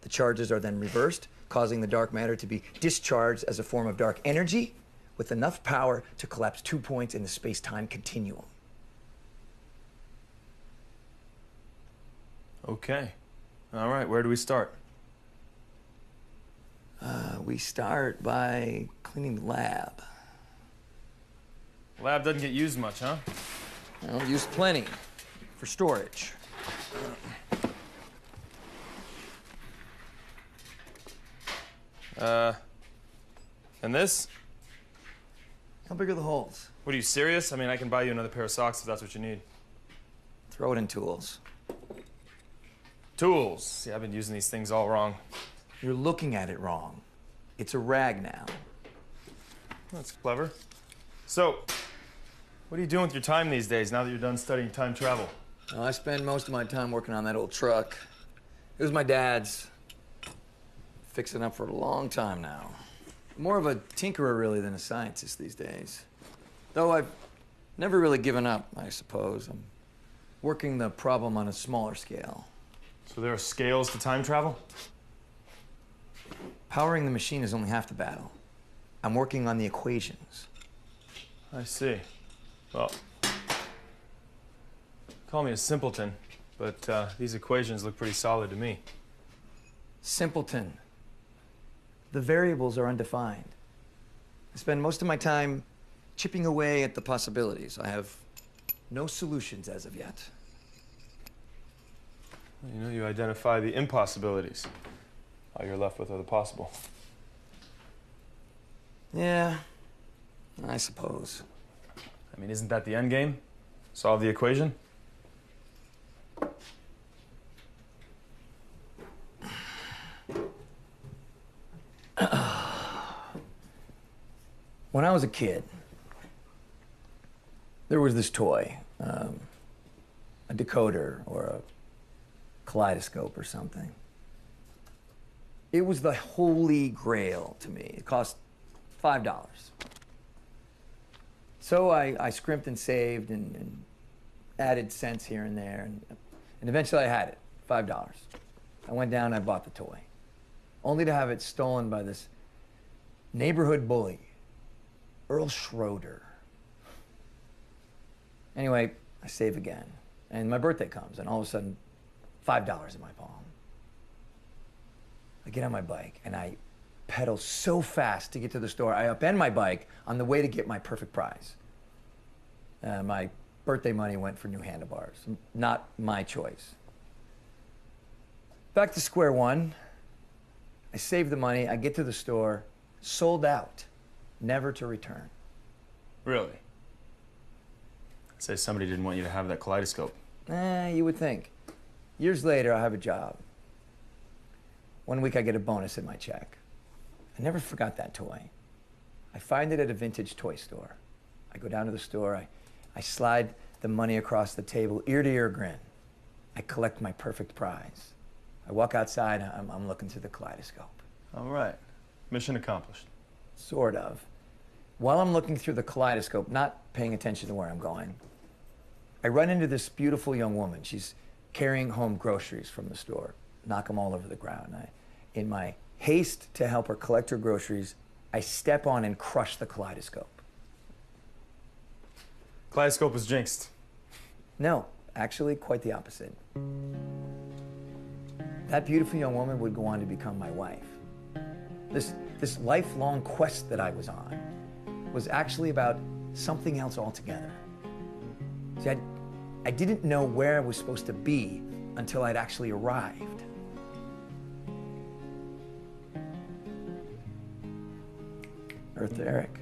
The charges are then reversed, causing the dark matter to be discharged as a form of dark energy with enough power to collapse 2 points in the space-time continuum. Okay. All right, where do we start? We start by cleaning the lab. Lab doesn't get used much, huh? Well, used plenty for storage. And this? How big are the holes? What, are you serious? I mean, I can buy you another pair of socks if that's what you need. Throw it in tools. Tools? See, I've been using these things all wrong. You're looking at it wrong. It's a rag now. That's clever. So, what are you doing with your time these days now that you're done studying time travel? Well, I spend most of my time working on that old truck. It was my dad's. Fixing it up for a long time now. More of a tinkerer, really, than a scientist these days. Though I've never really given up, I suppose. I'm working the problem on a smaller scale. So there are scales to time travel? Powering the machine is only half the battle. I'm working on the equations. I see. Well, call me a simpleton, but these equations look pretty solid to me. Simpleton. The variables are undefined. I spend most of my time chipping away at the possibilities. I have no solutions as of yet. You know, you identify the impossibilities. All you're left with are the possible. Yeah, I suppose. I mean, isn't that the end game? Solve the equation? When I was a kid, there was this toy, a decoder or a kaleidoscope or something. It was the holy grail to me. It cost $5. So I scrimped and saved and added cents here and there, and eventually I had it, $5. I went down and I bought the toy, only to have it stolen by this neighborhood bully, Earl Schroeder. Anyway, I save again, and my birthday comes, and all of a sudden, $5 in my palm. I get on my bike, and I pedal so fast to get to the store, I upend my bike on the way to get my perfect prize. My birthday money went for new handlebars. Not my choice. Back to square one. I save the money, I get to the store, sold out, never to return. Really? Say somebody didn't want you to have that kaleidoscope. You would think. Years later, I have a job. One week I get a bonus in my check. I never forgot that toy. I find it at a vintage toy store. I go down to the store, I slide the money across the table, ear to ear grin. I collect my perfect prize. I walk outside, I'm looking through the kaleidoscope. All right. Mission accomplished. Sort of. While I'm looking through the kaleidoscope, not paying attention to where I'm going, I run into this beautiful young woman. She's carrying home groceries from the store. Knock them all over the ground. In my haste to help her collect her groceries, I step on and crush the kaleidoscope. Kaleidoscope was jinxed. No, actually quite the opposite. That beautiful young woman would go on to become my wife. This lifelong quest that I was on was actually about something else altogether. See, I didn't know where I was supposed to be until I'd actually arrived. Earth to Eric.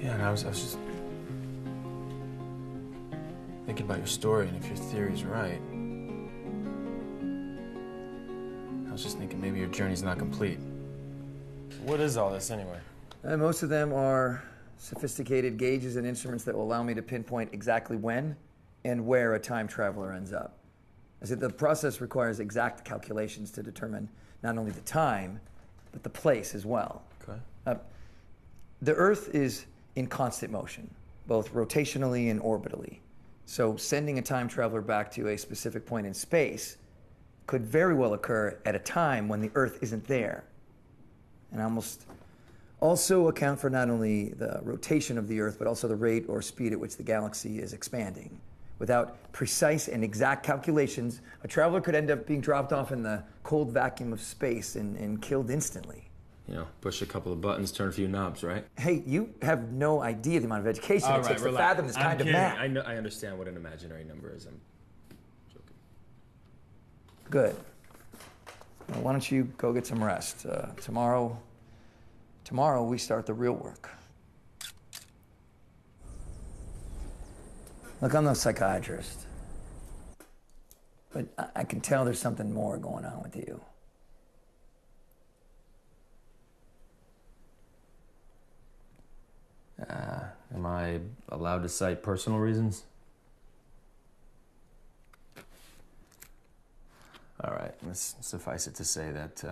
Yeah, and I was just thinking about your story, and if your theory's right, I was just thinking maybe your journey's not complete. What is all this anyway? Most of them are sophisticated gauges and instruments that will allow me to pinpoint exactly when and where a time traveler ends up. I said the process requires exact calculations to determine not only the time, but the place as well. Okay. The Earth is in constant motion, both rotationally and orbitally. So sending a time traveler back to a specific point in space could very well occur at a time when the Earth isn't there. And I almost also account for not only the rotation of the Earth, but also the rate or speed at which the galaxy is expanding. Without precise and exact calculations, a traveler could end up being dropped off in the cold vacuum of space and killed instantly. You know, push a couple of buttons, turn a few knobs, right? Hey, you have no idea the amount of education it takes to fathom this kind of math. I understand what an imaginary number is. I'm joking. Good. Well, why don't you go get some rest? Tomorrow we start the real work. Look, I'm no psychiatrist, but I can tell there's something more going on with you. Am I allowed to cite personal reasons? All right, let's suffice it to say that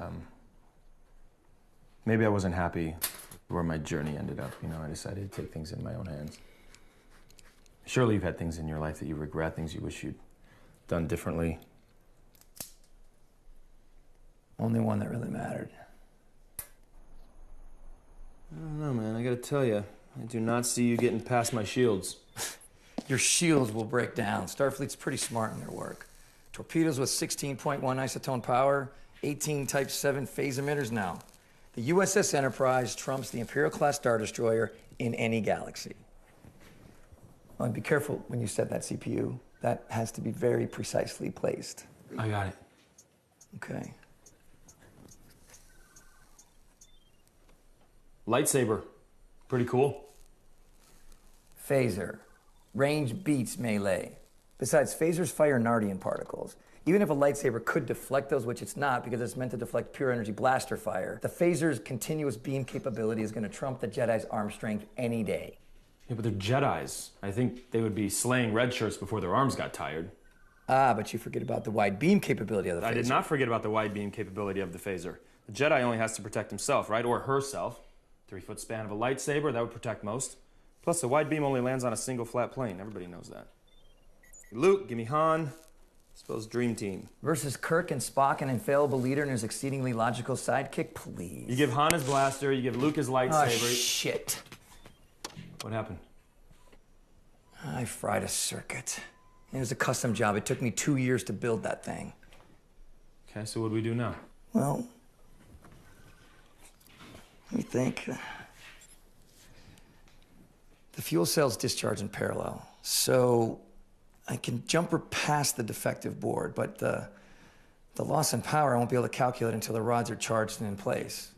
maybe I wasn't happy where my journey ended up. You know, I decided to take things in my own hands. Surely you've had things in your life that you regret, things you wish you'd done differently. Only one that really mattered. I don't know, man. I gotta tell you, I do not see you getting past my shields. Your shields will break down. Starfleet's pretty smart in their work. Torpedoes with 16.1 isotone power, 18 Type 7 phase emitters now. The USS Enterprise trumps the Imperial-class Star Destroyer in any galaxy. Well, and be careful when you set that CPU. That has to be very precisely placed. I got it. Okay. Lightsaber. Pretty cool. Phaser. Range beats melee. Besides, phasers fire Nardian particles. Even if a lightsaber could deflect those, which it's not because it's meant to deflect pure energy blaster fire, the phaser's continuous beam capability is going to trump the Jedi's arm strength any day. Yeah, but they're Jedis. I think they would be slaying red shirts before their arms got tired. Ah, but you forget about the wide beam capability of the phaser. I did not forget about the wide beam capability of the phaser. The A Jedi only has to protect himself, right? Or herself. 3-foot span of a lightsaber, that would protect most. Plus, a wide beam only lands on a single flat plane. Everybody knows that. Luke, give me Han. Suppose Dream Team. Versus Kirk and Spock, an infallible leader and his exceedingly logical sidekick, please. You give Han his blaster, you give Luke his lightsaber. Oh, shit. What happened? I fried a circuit. It was a custom job. It took me 2 years to build that thing. Okay, so what do we do now? Well, let me think. The fuel cells discharge in parallel, so I can jumper past the defective board, but the loss in power I won't be able to calculate until the rods are charged and in place.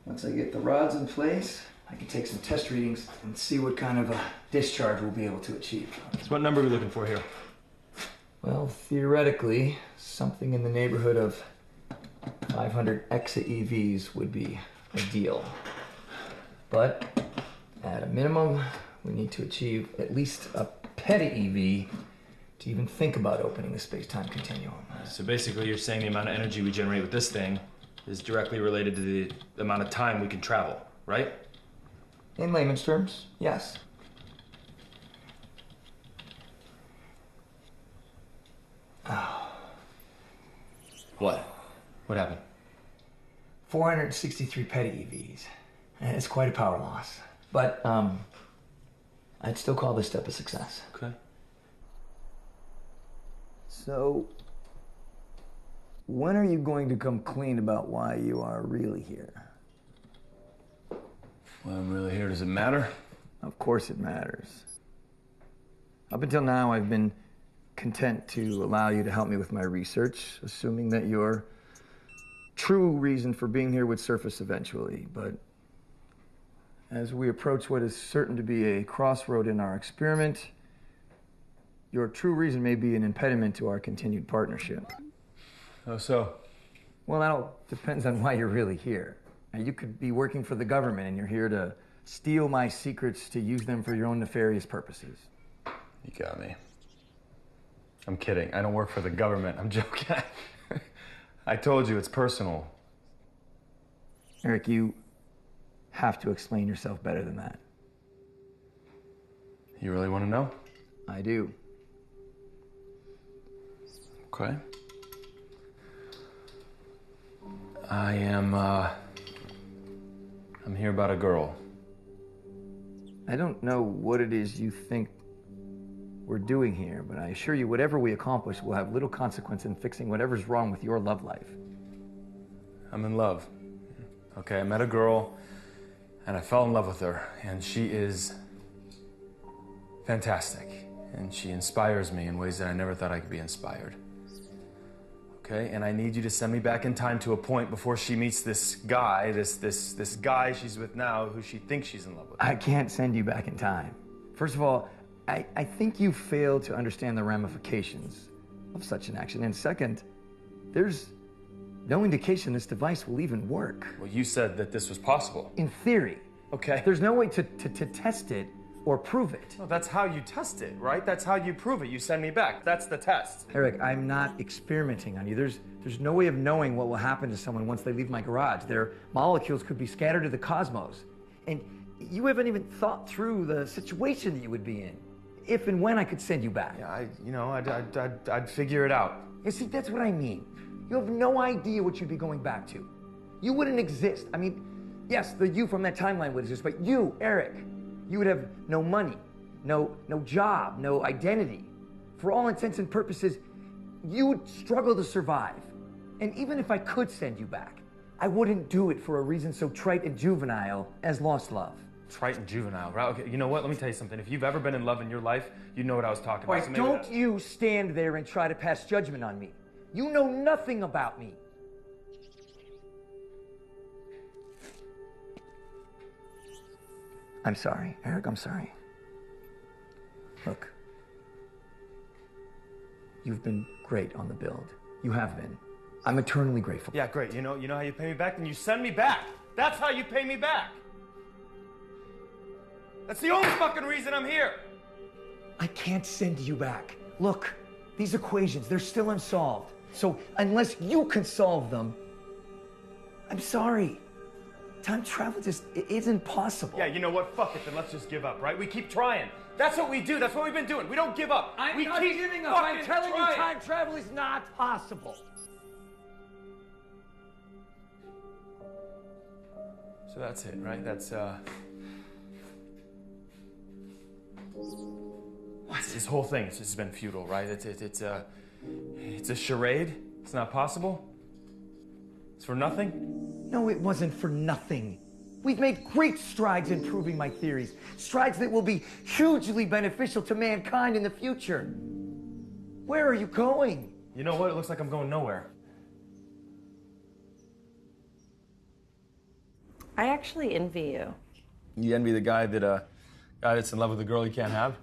Once I get the rods in place, I can take some test readings and see what kind of a discharge we'll be able to achieve. So what number are we looking for here? Well, theoretically, something in the neighborhood of 500 EVs would be ideal. But at a minimum, we need to achieve at least a PETA-EV to even think about opening the space-time continuum. So basically you're saying the amount of energy we generate with this thing is directly related to the amount of time we can travel, right? In layman's terms, yes. Oh. What? What happened? 463 PETA-EVs. And it's quite a power loss. But, I'd still call this step a success. Okay. So, when are you going to come clean about why you are really here? Well, I'm really here. Does it matter? Of course it matters. Up until now, I've been content to allow you to help me with my research, assuming that your true reason for being here would surface eventually. But as we approach what is certain to be a crossroad in our experiment, your true reason may be an impediment to our continued partnership. Oh, so? Well, that all depends on why you're really here. Now, you could be working for the government and you're here to steal my secrets to use them for your own nefarious purposes. You got me. I'm kidding. I don't work for the government. I'm joking. I told you it's personal. Eric, you have to explain yourself better than that. You really want to know? I do. Okay. I'm here about a girl. I don't know what it is you think we're doing here, but I assure you whatever we accomplish will have little consequence in fixing whatever's wrong with your love life. I'm in love. Okay, I met a girl and I fell in love with her, and she is fantastic. And she inspires me in ways that I never thought I could be inspired. Okay, and I need you to send me back in time to a point before she meets this guy, this guy she's with now who she thinks she's in love with. I can't send you back in time. First of all, I think you fail to understand the ramifications of such an action. And second, there's no indication this device will even work. Well, you said that this was possible. In theory. Okay. There's no way to test it or prove it. No, that's how you test it, right? That's how you prove it. You send me back. That's the test. Eric, I'm not experimenting on you. There's no way of knowing what will happen to someone once they leave my garage. Their molecules could be scattered to the cosmos. And you haven't even thought through the situation that you would be in. If and when I could send you back. Yeah, I'd figure it out. You see, that's what I mean. You have no idea what you'd be going back to. You wouldn't exist. I mean, yes, the you from that timeline would exist, but you, Eric, you would have no money, no job, no identity. For all intents and purposes, you would struggle to survive. And even if I could send you back, I wouldn't do it for a reason so trite and juvenile as lost love. Trite and juvenile, right? Okay, you know what? Let me tell you something. If you've ever been in love in your life, you know what I was talking about. All right, So maybe don't you stand there and try to pass judgment on me. You know nothing about me. I'm sorry, Eric, I'm sorry. Look, you've been great on the build. You have been. I'm eternally grateful. Yeah, great. You know how you pay me back? Then you send me back. That's how you pay me back. That's the only fucking reason I'm here. I can't send you back. Look, these equations, they're still unsolved. So unless you can solve them, I'm sorry. Time travel just isn't possible. Yeah, you know what? Fuck it, then let's just give up, right? We keep trying. That's what we do. That's what we've been doing. We don't give up. I'm we not keep giving up. I'm fucking telling trying. you time travel is not possible. So that's it, right? That's this whole thing has just been futile, right? It's a charade. It's not possible. It's for nothing. No, it wasn't for nothing. We've made great strides in proving my theories. Strides that will be hugely beneficial to mankind in the future. Where are you going? You know what? It looks like I'm going nowhere. I actually envy you. You envy the guy that's in love with a girl he can't have?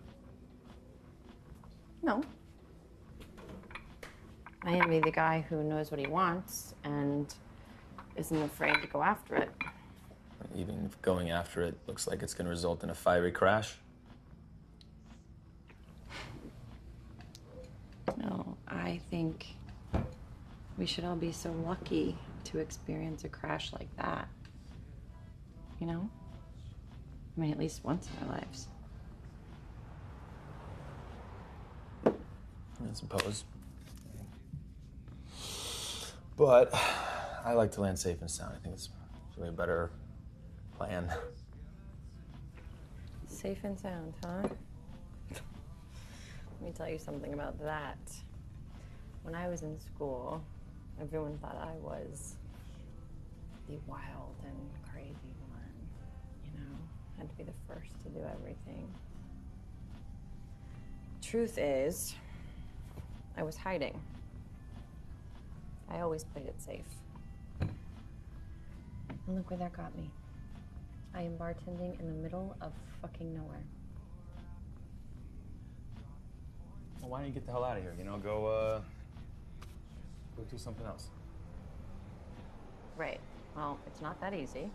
No. I envy the guy who knows what he wants and isn't afraid to go after it. Even if going after it looks like it's going to result in a fiery crash? No, I think we should all be so lucky to experience a crash like that. You know? I mean, at least once in our lives. I suppose. But I like to land safe and sound. I think it's really a better plan. Safe and sound, huh? Let me tell you something about that. When I was in school, everyone thought I was the wild and crazy one, you know? Had to be the first to do everything. Truth is, I was hiding. I always played it safe. And look where that got me. I am bartending in the middle of fucking nowhere. Well, why don't you get the hell out of here? You know, go do something else. Right. Well, it's not that easy.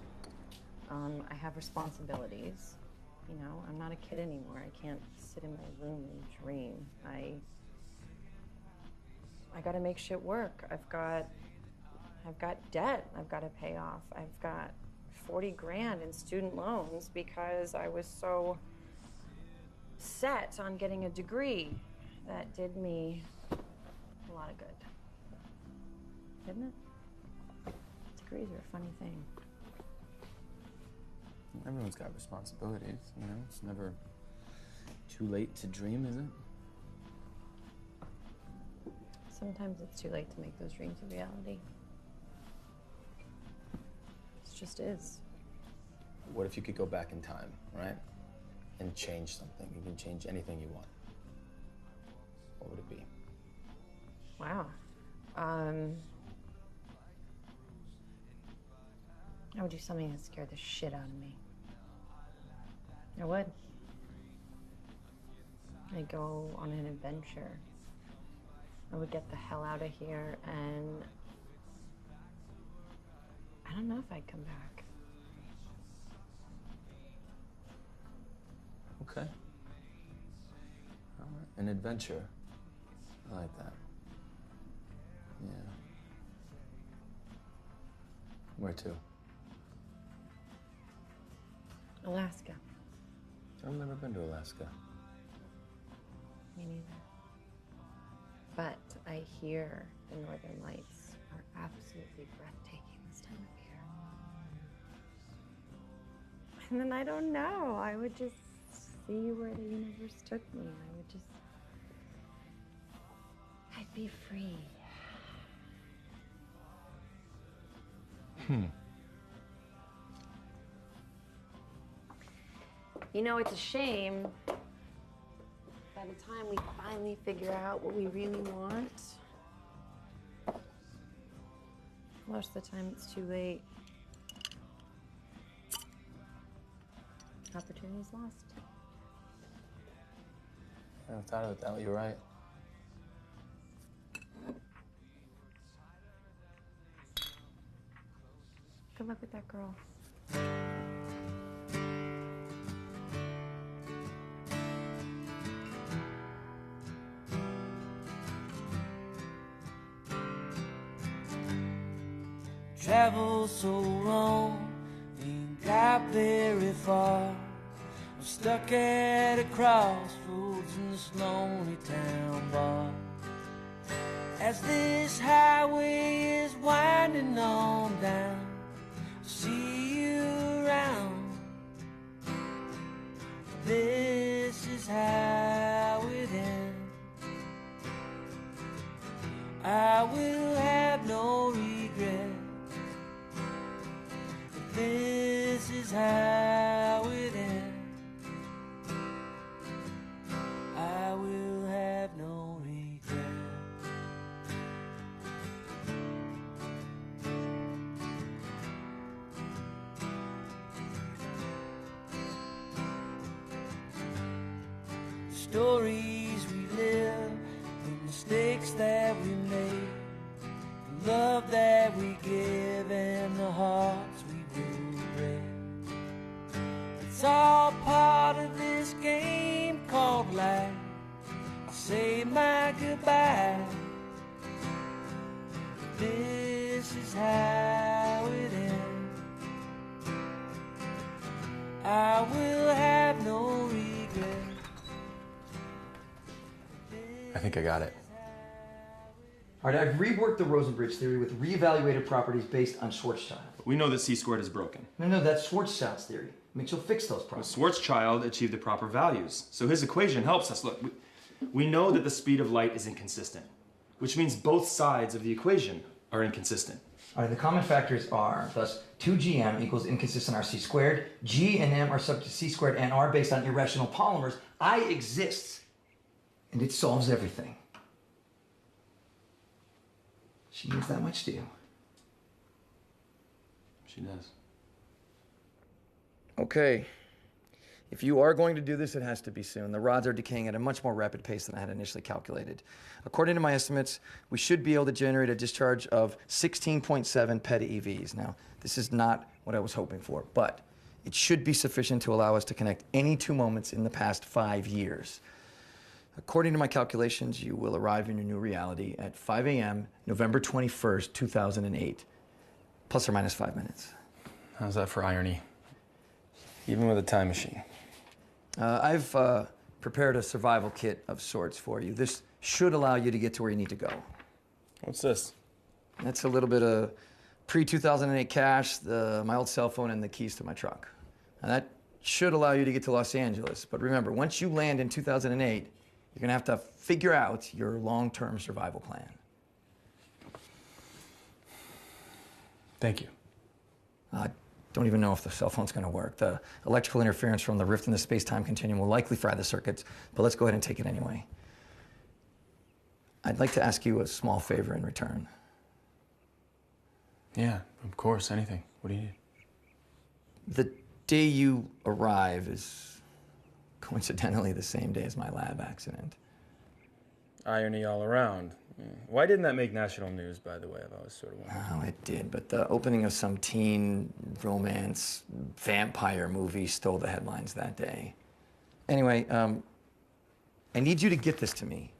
I have responsibilities. You know, I'm not a kid anymore. I can't sit in my room and dream. I gotta make shit work. I've got debt I've got to pay off. I've got 40 grand in student loans because I was so set on getting a degree that did me a lot of good. Didn't it? Degrees are a funny thing. Everyone's got responsibilities, you know? It's never too late to dream, is it? Sometimes it's too late to make those dreams a reality. It just is. What if you could go back in time, right? And change something? You can change anything you want. What would it be? Wow. I would do something that scared the shit out of me. I would. I'd go on an adventure. I would get the hell out of here, and I don't know if I'd come back. Okay. All right. An adventure. I like that. Yeah. Where to? Alaska. I've never been to Alaska. Me neither. But I hear the northern lights are absolutely breathtaking this time of year. And then I don't know. I would just see where the universe took me. I'd be free. You know, it's a shame by the time we finally figure out what we really want, most of the time it's too late. Opportunity's lost. I haven't thought of it that way. You're right. Good luck with that girl. travel so long, ain't got very far. I'm stuck at a crossroads in this lonely town bar. As this highway is winding on down, I'll see you around. This is how it ends. I will have no regret. This is how it ends. I will have no regret. Stories we live, the mistakes that we made, the love that we give, and the hearts we will break. It's all part of this game called life. I'll say my goodbye. This is how it ends. I will have no regret. I think I got it. All right, I've reworked the Rosenbridge theory with reevaluated properties based on Schwarzschild. We know that C-squared is broken. No, that's Schwarzschild's theory. Mitchell fixed those problems. Schwarzschild achieved the proper values, so his equation helps us. Look, we know that the speed of light is inconsistent, which means both sides of the equation are inconsistent. All right, the common factors are, thus, 2gm equals inconsistent RC squared, g and m are subject to c squared and r based on irrational polymers. I exists, and it solves everything. She means that much to you. She does. Okay. If you are going to do this, it has to be soon. The rods are decaying at a much more rapid pace than I had initially calculated. According to my estimates, we should be able to generate a discharge of 16.7 peta-EVs. Now, this is not what I was hoping for, but it should be sufficient to allow us to connect any two moments in the past 5 years. According to my calculations, you will arrive in your new reality at 5 a.m., November 21st, 2008, plus or minus 5 minutes. How's that for irony? Even with a time machine. I've prepared a survival kit of sorts for you. This should allow you to get to where you need to go. What's this? That's a little bit of pre-2008 cash, my old cell phone, and the keys to my truck. Now that should allow you to get to Los Angeles. But remember, once you land in 2008, you're gonna have to figure out your long-term survival plan. Thank you. I don't even know if the cell phone's gonna work. The electrical interference from the rift in the space-time continuum will likely fry the circuits, but let's go ahead and take it anyway. I'd like to ask you a small favor in return. Yeah, of course, anything. What do you need? The day you arrive is coincidentally the same day as my lab accident. Irony all around. Why didn't that make national news, by the way? I've always sort of wondered. Oh, it did, but the opening of some teen romance vampire movie stole the headlines that day. Anyway, I need you to get this to me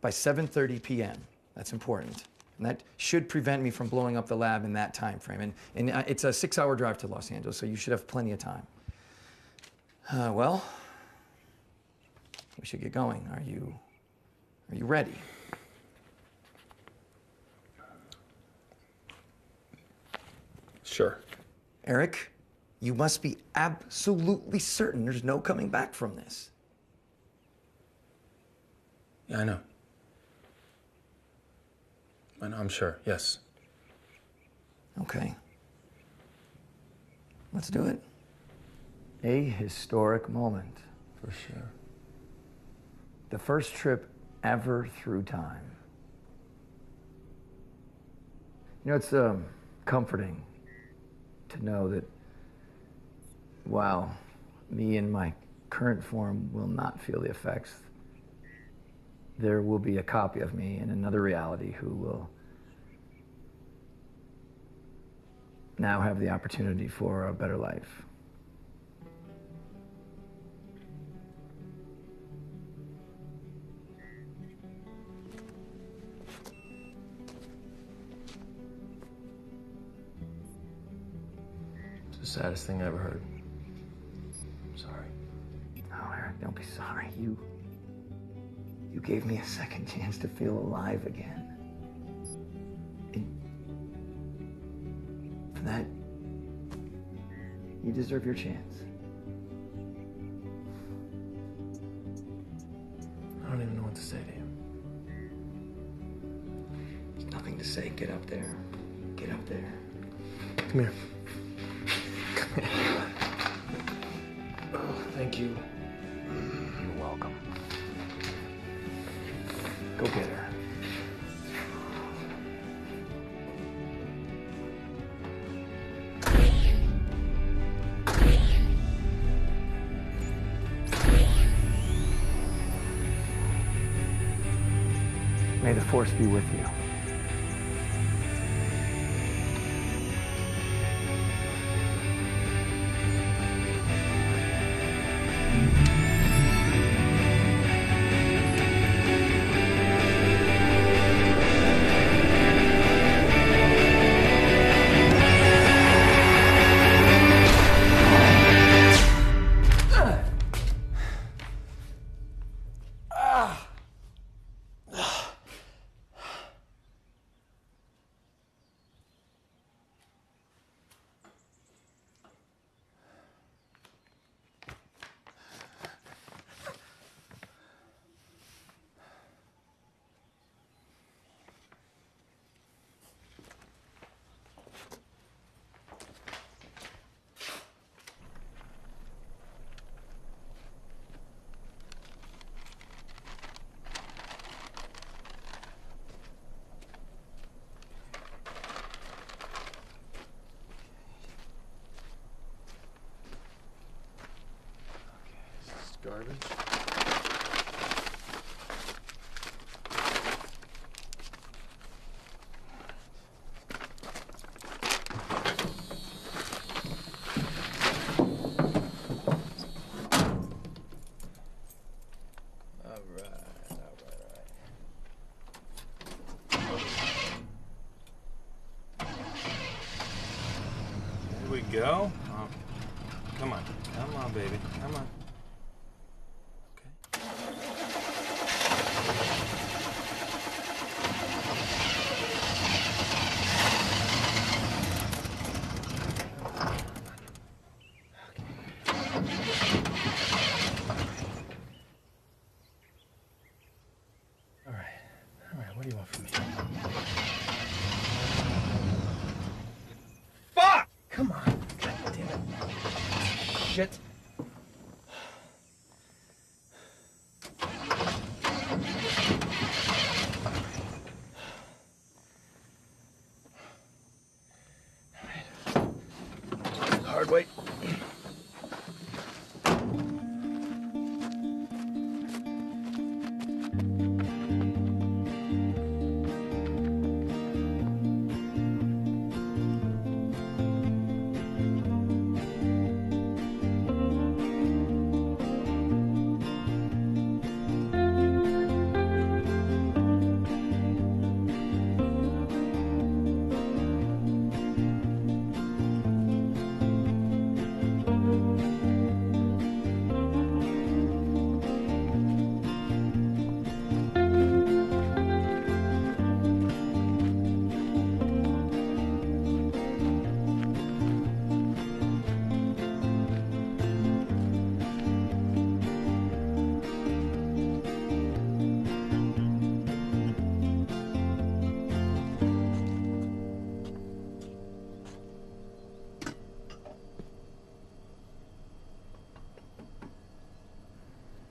by 7:30 p.m. That's important. And that should prevent me from blowing up the lab in that time frame. And it's a 6-hour drive to Los Angeles, so you should have plenty of time. Well, we should get going. Are you ready? Sure. Eric, you must be absolutely certain there's no coming back from this. Yeah, I know. I'm sure, yes. Okay. Let's do it. A historic moment, for sure. The first trip ever through time. You know, it's comforting to know that while me in my current form will not feel the effects, there will be a copy of me in another reality who will now have the opportunity for a better life. Saddest thing I ever heard. Sorry. No, Eric, don't be sorry. You gave me a second chance to feel alive again. And for that, you deserve your chance. I don't even know what to say to you. There's nothing to say. Get up there. Get up there. Come here. Come here. Oh, thank you. You're welcome. Go get her. May the Force be with you. Garbage. Here we go. Oh, come on. Come on, baby. Come on. What do you want from me? Fuck! Come on. God damn it. Shit. Hard way.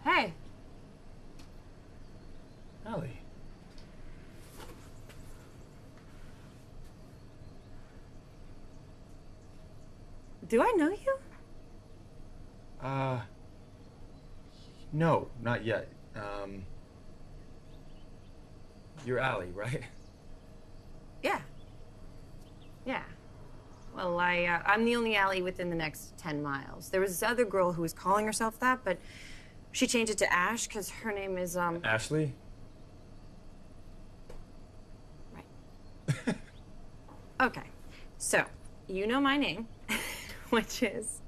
Hey. Allie. Do I know you? No, not yet. You're Allie, right? Yeah. Yeah. Well, I'm the only Allie within the next 10 miles. There was this other girl who was calling herself that, but she changed it to Ash because her name is, Ashley? Okay. So, you know my name. which is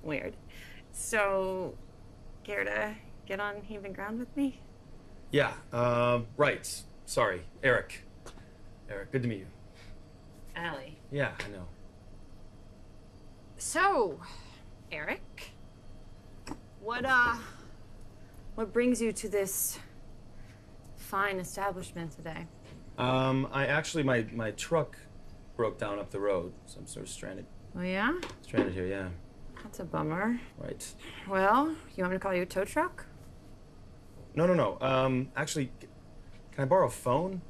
weird. So, care to get on even ground with me? Yeah, right. Sorry, Eric. Eric, good to meet you. Allie. Yeah, I know. So, Eric, what brings you to this fine establishment today? I actually, my truck broke down up the road, so I'm sort of stranded. Oh, yeah? Stranded here, yeah. That's a bummer. Right. Well, you want me to call you a tow truck? No. Actually, can I borrow a phone?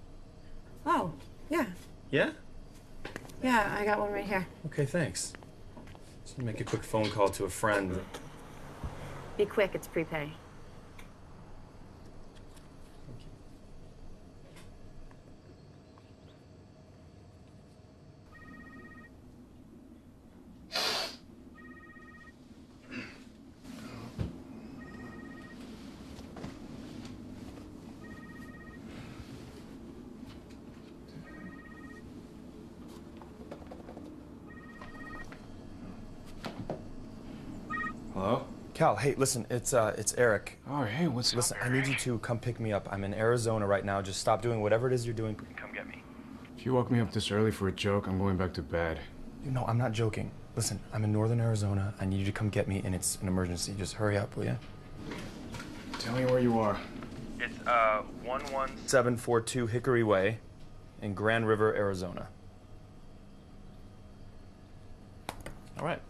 Oh, yeah. Yeah? Yeah, I got one right here. Okay, thanks. Just gonna make a quick phone call to a friend. Be quick, it's prepay. Hello? Cal, hey, listen, it's Eric. Oh, hey, what's up? Listen, I need you to come pick me up. I'm in Arizona right now. Just stop doing whatever it is you're doing. Come get me. If you woke me up this early for a joke, I'm going back to bed. No, I'm not joking. Listen, I'm in northern Arizona. I need you to come get me, and it's an emergency. Just hurry up, will you? Tell me where you are. It's 11742 Hickory Way in Grand River, Arizona. All right.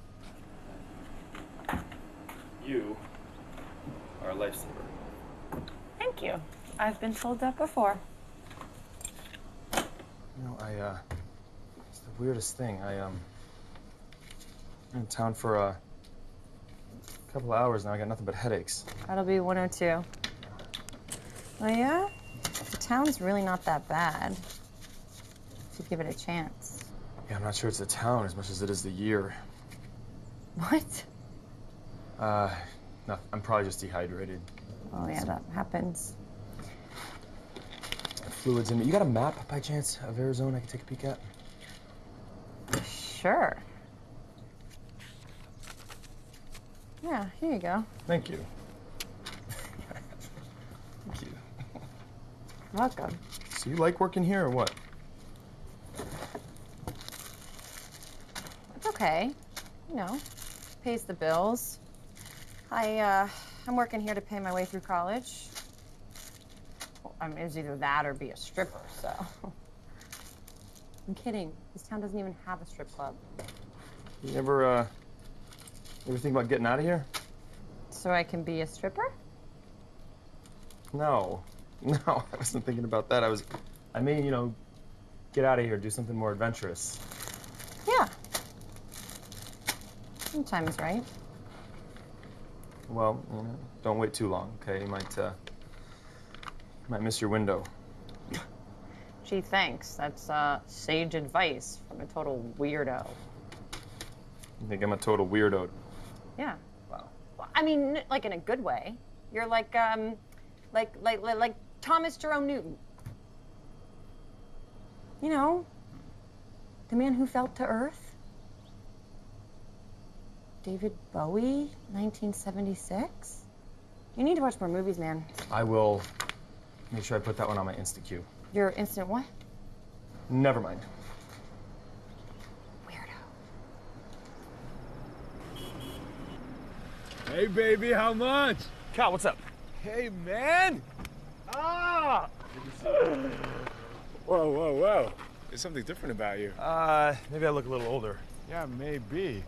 You are a lifesaver. Thank you. I've been told that before. You know, it's the weirdest thing. I'm in town for a couple of hours now. I got nothing but headaches. That'll be 102. Oh, yeah? The town's really not that bad. If you give it a chance. Yeah, I'm not sure it's the town as much as it is the year. What? No, I'm probably just dehydrated. Oh, yeah, that happens. Fluids in me. You got a map by chance of Arizona I can take a peek at? Sure. Yeah, here you go. Thank you. Thank you. Welcome. So you like working here or what? It's okay. You know, pays the bills. I'm working here to pay my way through college. Well, I mean, it's either that or be a stripper, so. I'm kidding. This town doesn't even have a strip club. You ever think about getting out of here? So I can be a stripper? No, I wasn't thinking about that. I mean, you know, get out of here, do something more adventurous. Yeah. Time is right. Well, you know, don't wait too long, okay? You might miss your window. Gee, thanks. That's sage advice from a total weirdo. You think I'm a total weirdo? Yeah. Wow. Well, I mean, like in a good way. You're like Thomas Jerome Newton. You know, the man who fell to Earth. David Bowie, 1976? You need to watch more movies, man. I will make sure I put that one on my Insta queue. Your instant what? Never mind. Hey, baby, how much? Cal, what's up? Hey, man! Ah! Whoa. There's something different about you. Maybe I look a little older. Yeah, maybe.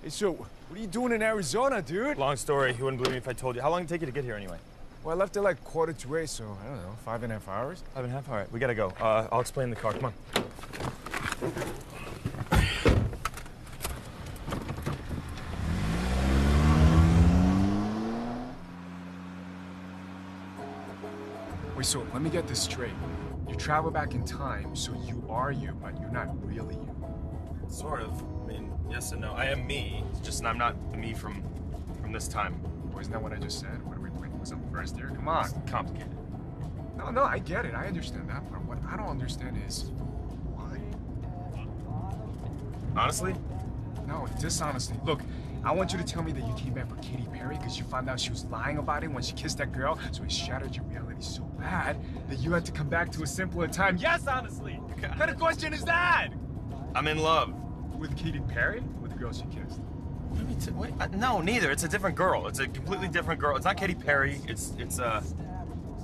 Hey, so, what are you doing in Arizona, dude? Long story. You wouldn't believe me if I told you. How long did it take you to get here anyway? Well, I left at like 8:45, so, I don't know, 5.5 hours? 5.5? All right, we gotta go. I'll explain in the car. Come on. Wait, so let me get this straight. You travel back in time, so you are you, but you're not really you. Sort of. I mean, yes and no. I am me. It's just I'm not the me from this time. Well, isn't that what I just said? What was up first here? Come on. It's complicated. No, I get it. I understand that part. What I don't understand is why. Honestly, No, dishonestly. Look, I want you to tell me that you came back for Katy Perry because you found out she was lying about it when she kissed that girl, so it shattered your reality so bad that you had to come back to a simpler time. Yes, honestly! What kind of question is that? I'm in love. With Katy Perry or with the girl she kissed? No, neither. It's a different girl. It's a completely different girl. It's not Katy Perry. It's a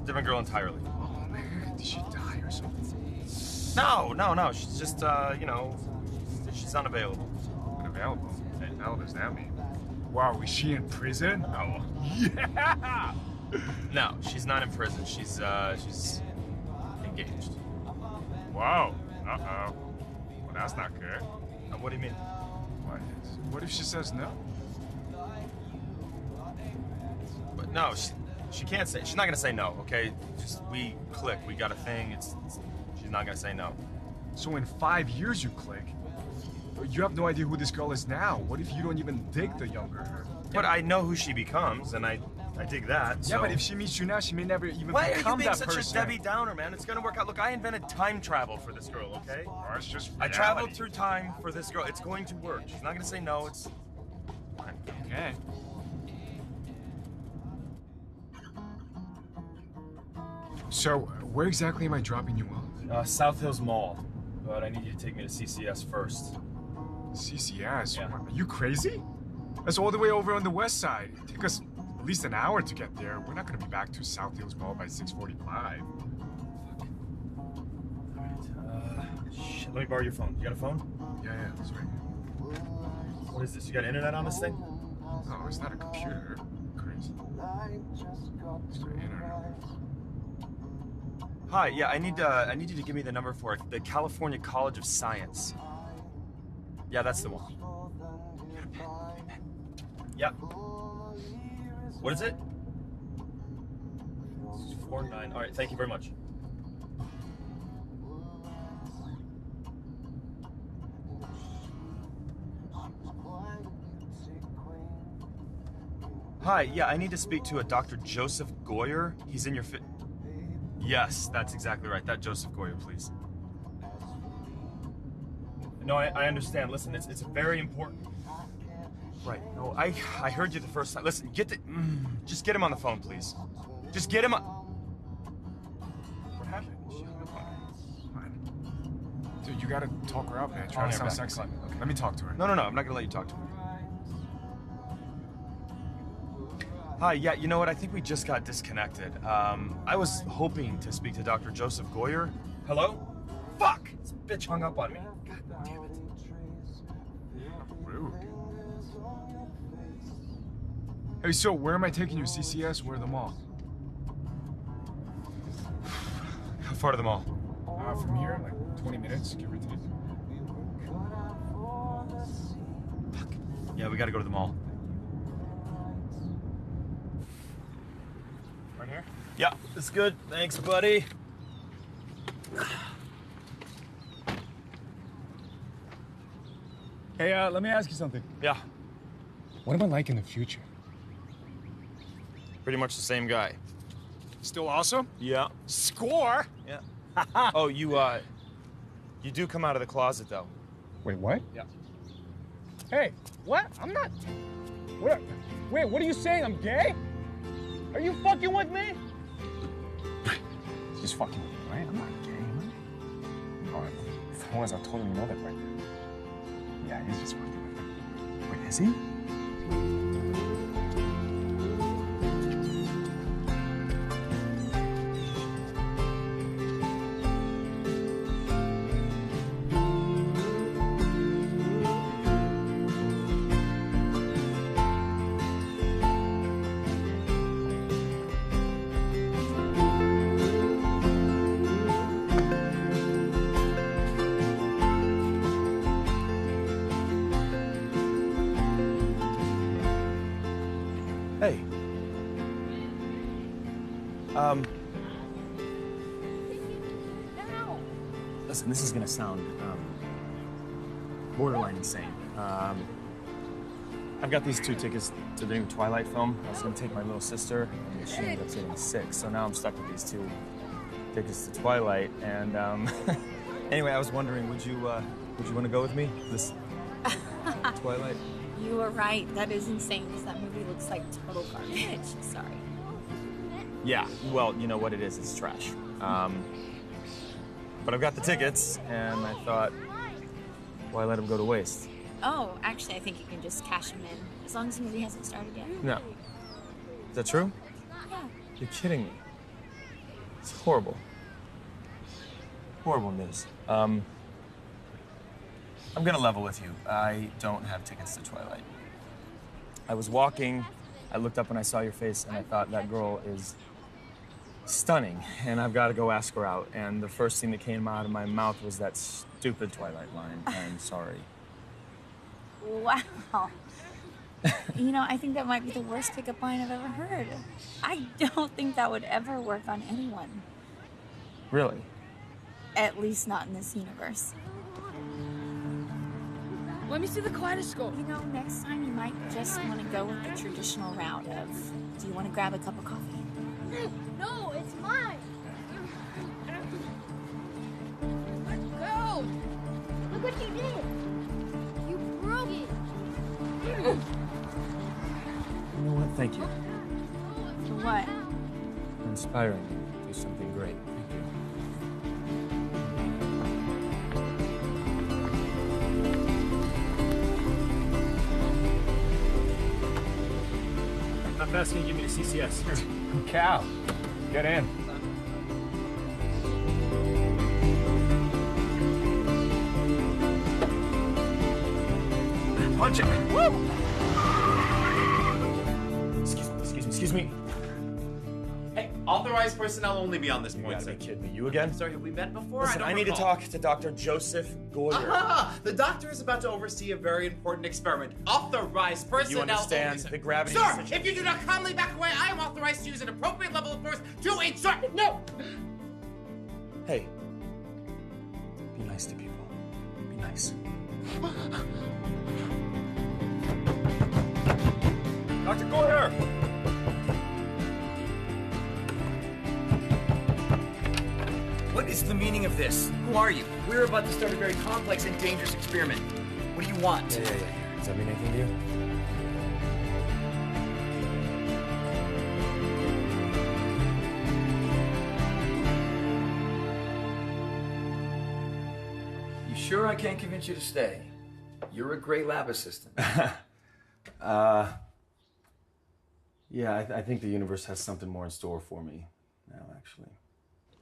different girl entirely. Oh, man. Did she die or something? No. She's just, you know, she's unavailable. Unavailable? What the hell does that mean? Wow, is she in prison? No. Yeah! No, she's not in prison. She's engaged. Wow. Uh-oh. Well, that's not good. What do you mean? What if she says no? But no, she can't say. She's not gonna say no. Okay, just we click. We got a thing. She's not gonna say no. So in 5 years you click. You have no idea who this girl is now. What if you don't even dig the younger her? But I know who she becomes, and I dig that. Yeah, but if she meets you now, she may never even Why are you become being that such person. a Debbie Downer, man? It's gonna work out. Look, I invented time travel for this girl, okay? Oh, it's just I reality. traveled through time for this girl. It's going to work. She's not gonna say no. It's fine. Okay. So, where exactly am I dropping you off? South Hills Mall. But I need you to take me to CCS first. CCS? Yeah. Are you crazy? That's all the way over on the west side. It'd take us at least an hour to get there. We're not gonna be back to South Hills Mall by 6:45. Shit, let me borrow your phone. You got a phone? Yeah, that's right. What is this? You got internet on this thing? No, it's not a computer. Crazy. It's the internet. Hi, yeah, I need you to give me the number for it. The California College of Science. Yeah, that's the one. Yeah. What is it? 49. All right, thank you very much. Hi, yeah, I need to speak to a Dr. Joseph Goyer. He's in your Yes, that's exactly right. That Joseph Goyer, please. No, I understand. Listen, it's very important. Right. No, I heard you the first time. Listen, just get him on the phone, please. Just get him on. What happened? Dude, you gotta talk her up, man. Try to sound sexy. Okay. Let me talk to her. No, I'm not gonna let you talk to her. Hi, yeah, you know what? I think we just got disconnected. I was hoping to speak to Dr. Joseph Goyer. Hello? Fuck! This bitch hung up on me. God damn it. Rude. Hey, so where am I taking you? CCS? Where the mall? How far to the mall? From here, like 20 minutes, give or take. Fuck. Yeah, we gotta go to the mall. Right here? Yeah, it's good. Thanks, buddy. Hey, let me ask you something. Yeah. What am I like in the future? Pretty much the same guy. Still awesome? Yeah. Score? Yeah. Oh, you do come out of the closet, though. Wait, what? Yeah. Hey, what? I'm not... What? Wait, what are you saying? I'm gay? Are you fucking with me? Just fucking with me, right? I'm not gay, man. Oh, if I was, I'll totally know that right now. Yeah, he's just fucking with me. Wait, is he? Hey. Listen, this is gonna sound borderline insane. I've got these 2 tickets to the new Twilight film. I was gonna take my little sister, and she ended up getting sick, so now I'm stuck with these 2 tickets to Twilight. And anyway, I was wondering, would you want to go with me? Twilight? You were right. That is insane because that movie looks like total garbage. Sorry. Yeah, well, you know what it is. It's trash. But I've got the tickets, and I thought, why let them go to waste? Oh, actually, I think you can just cash them in as long as the movie hasn't started yet. No. Is that true? Yeah. You're kidding me. It's horrible. Horrible news. I'm gonna level with you. I don't have tickets to Twilight. I was walking, I looked up and I saw your face, and I thought that girl is stunning, and I've got to go ask her out. And the first thing that came out of my mouth was that stupid Twilight line. I'm sorry. Wow. You know, I think that might be the worst pickup line I've ever heard. I don't think that would ever work on anyone. Really? At least not in this universe. Let me see the kaleidoscope. You know, next time you might just want to go with the traditional route of, do you want to grab a cup of coffee? No, it's mine. Let go. Look what you did. You broke it. You know what? Thank you For what? for inspiring me to do something great. Thank you. How fast can you give me the CCS? Cal, get in. Punch it. Woo! Excuse me. Hey, authorized personnel only be on this You point, gotta sir. be kidding me. You again? Sorry, have we met before? Listen, I I don't need to recall. talk to Dr. Joseph Goyer. Aha! The doctor is about to oversee a very important experiment. Authorized personnel understand only, sir. the gravity Sir, of the if you do not calmly back away, I am authorized to use an appropriate level of force to ensure. No! Hey, be nice to people. Be nice. Dr. Goyer! What is the meaning of this? Who are you? We're about to start a very complex and dangerous experiment. What do you want? Yeah. Does that mean anything to you? You sure I can't convince you to stay? You're a great lab assistant. Yeah, I think the universe has something more in store for me now, actually.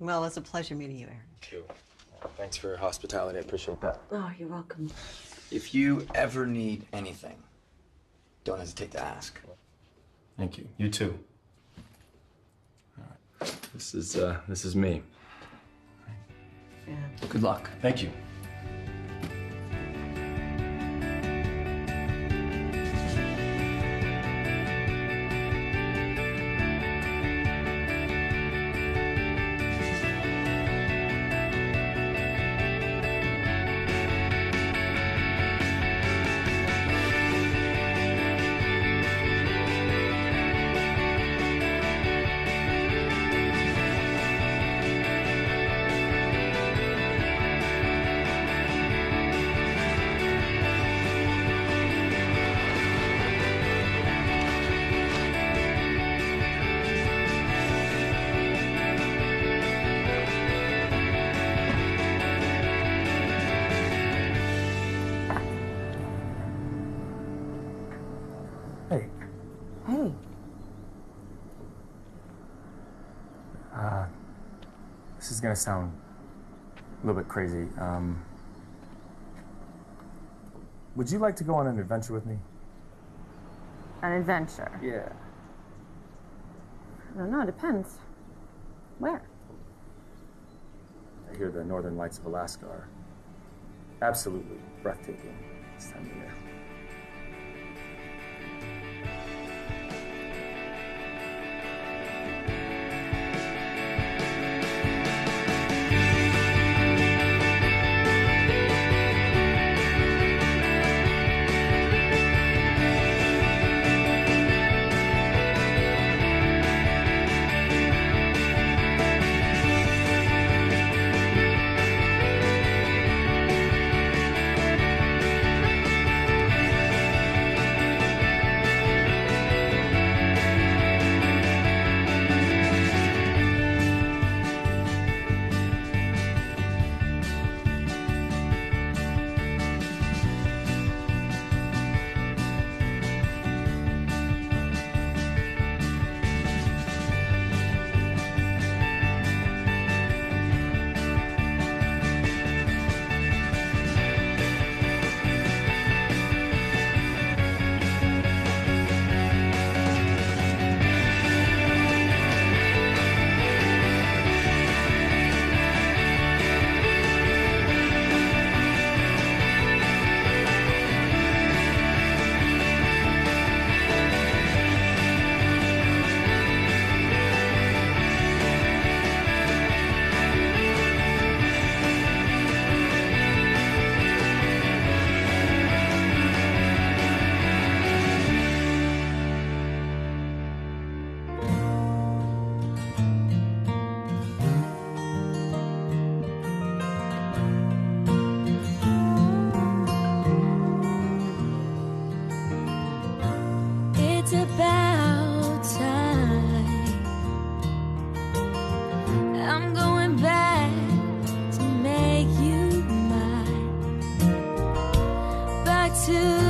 Well, it's a pleasure meeting you, Aaron. Thank you. Thanks for your hospitality. I appreciate that. Oh, you're welcome. If you ever need anything, don't hesitate to ask. Thank you. You too. All right. This is me. Yeah. Good luck. Thank you. Hey. Hey. This is gonna sound a little bit crazy. Would you like to go on an adventure with me? An adventure? Yeah. I don't know, it depends. Where? I hear the northern lights of Alaska are absolutely breathtaking this time of year. to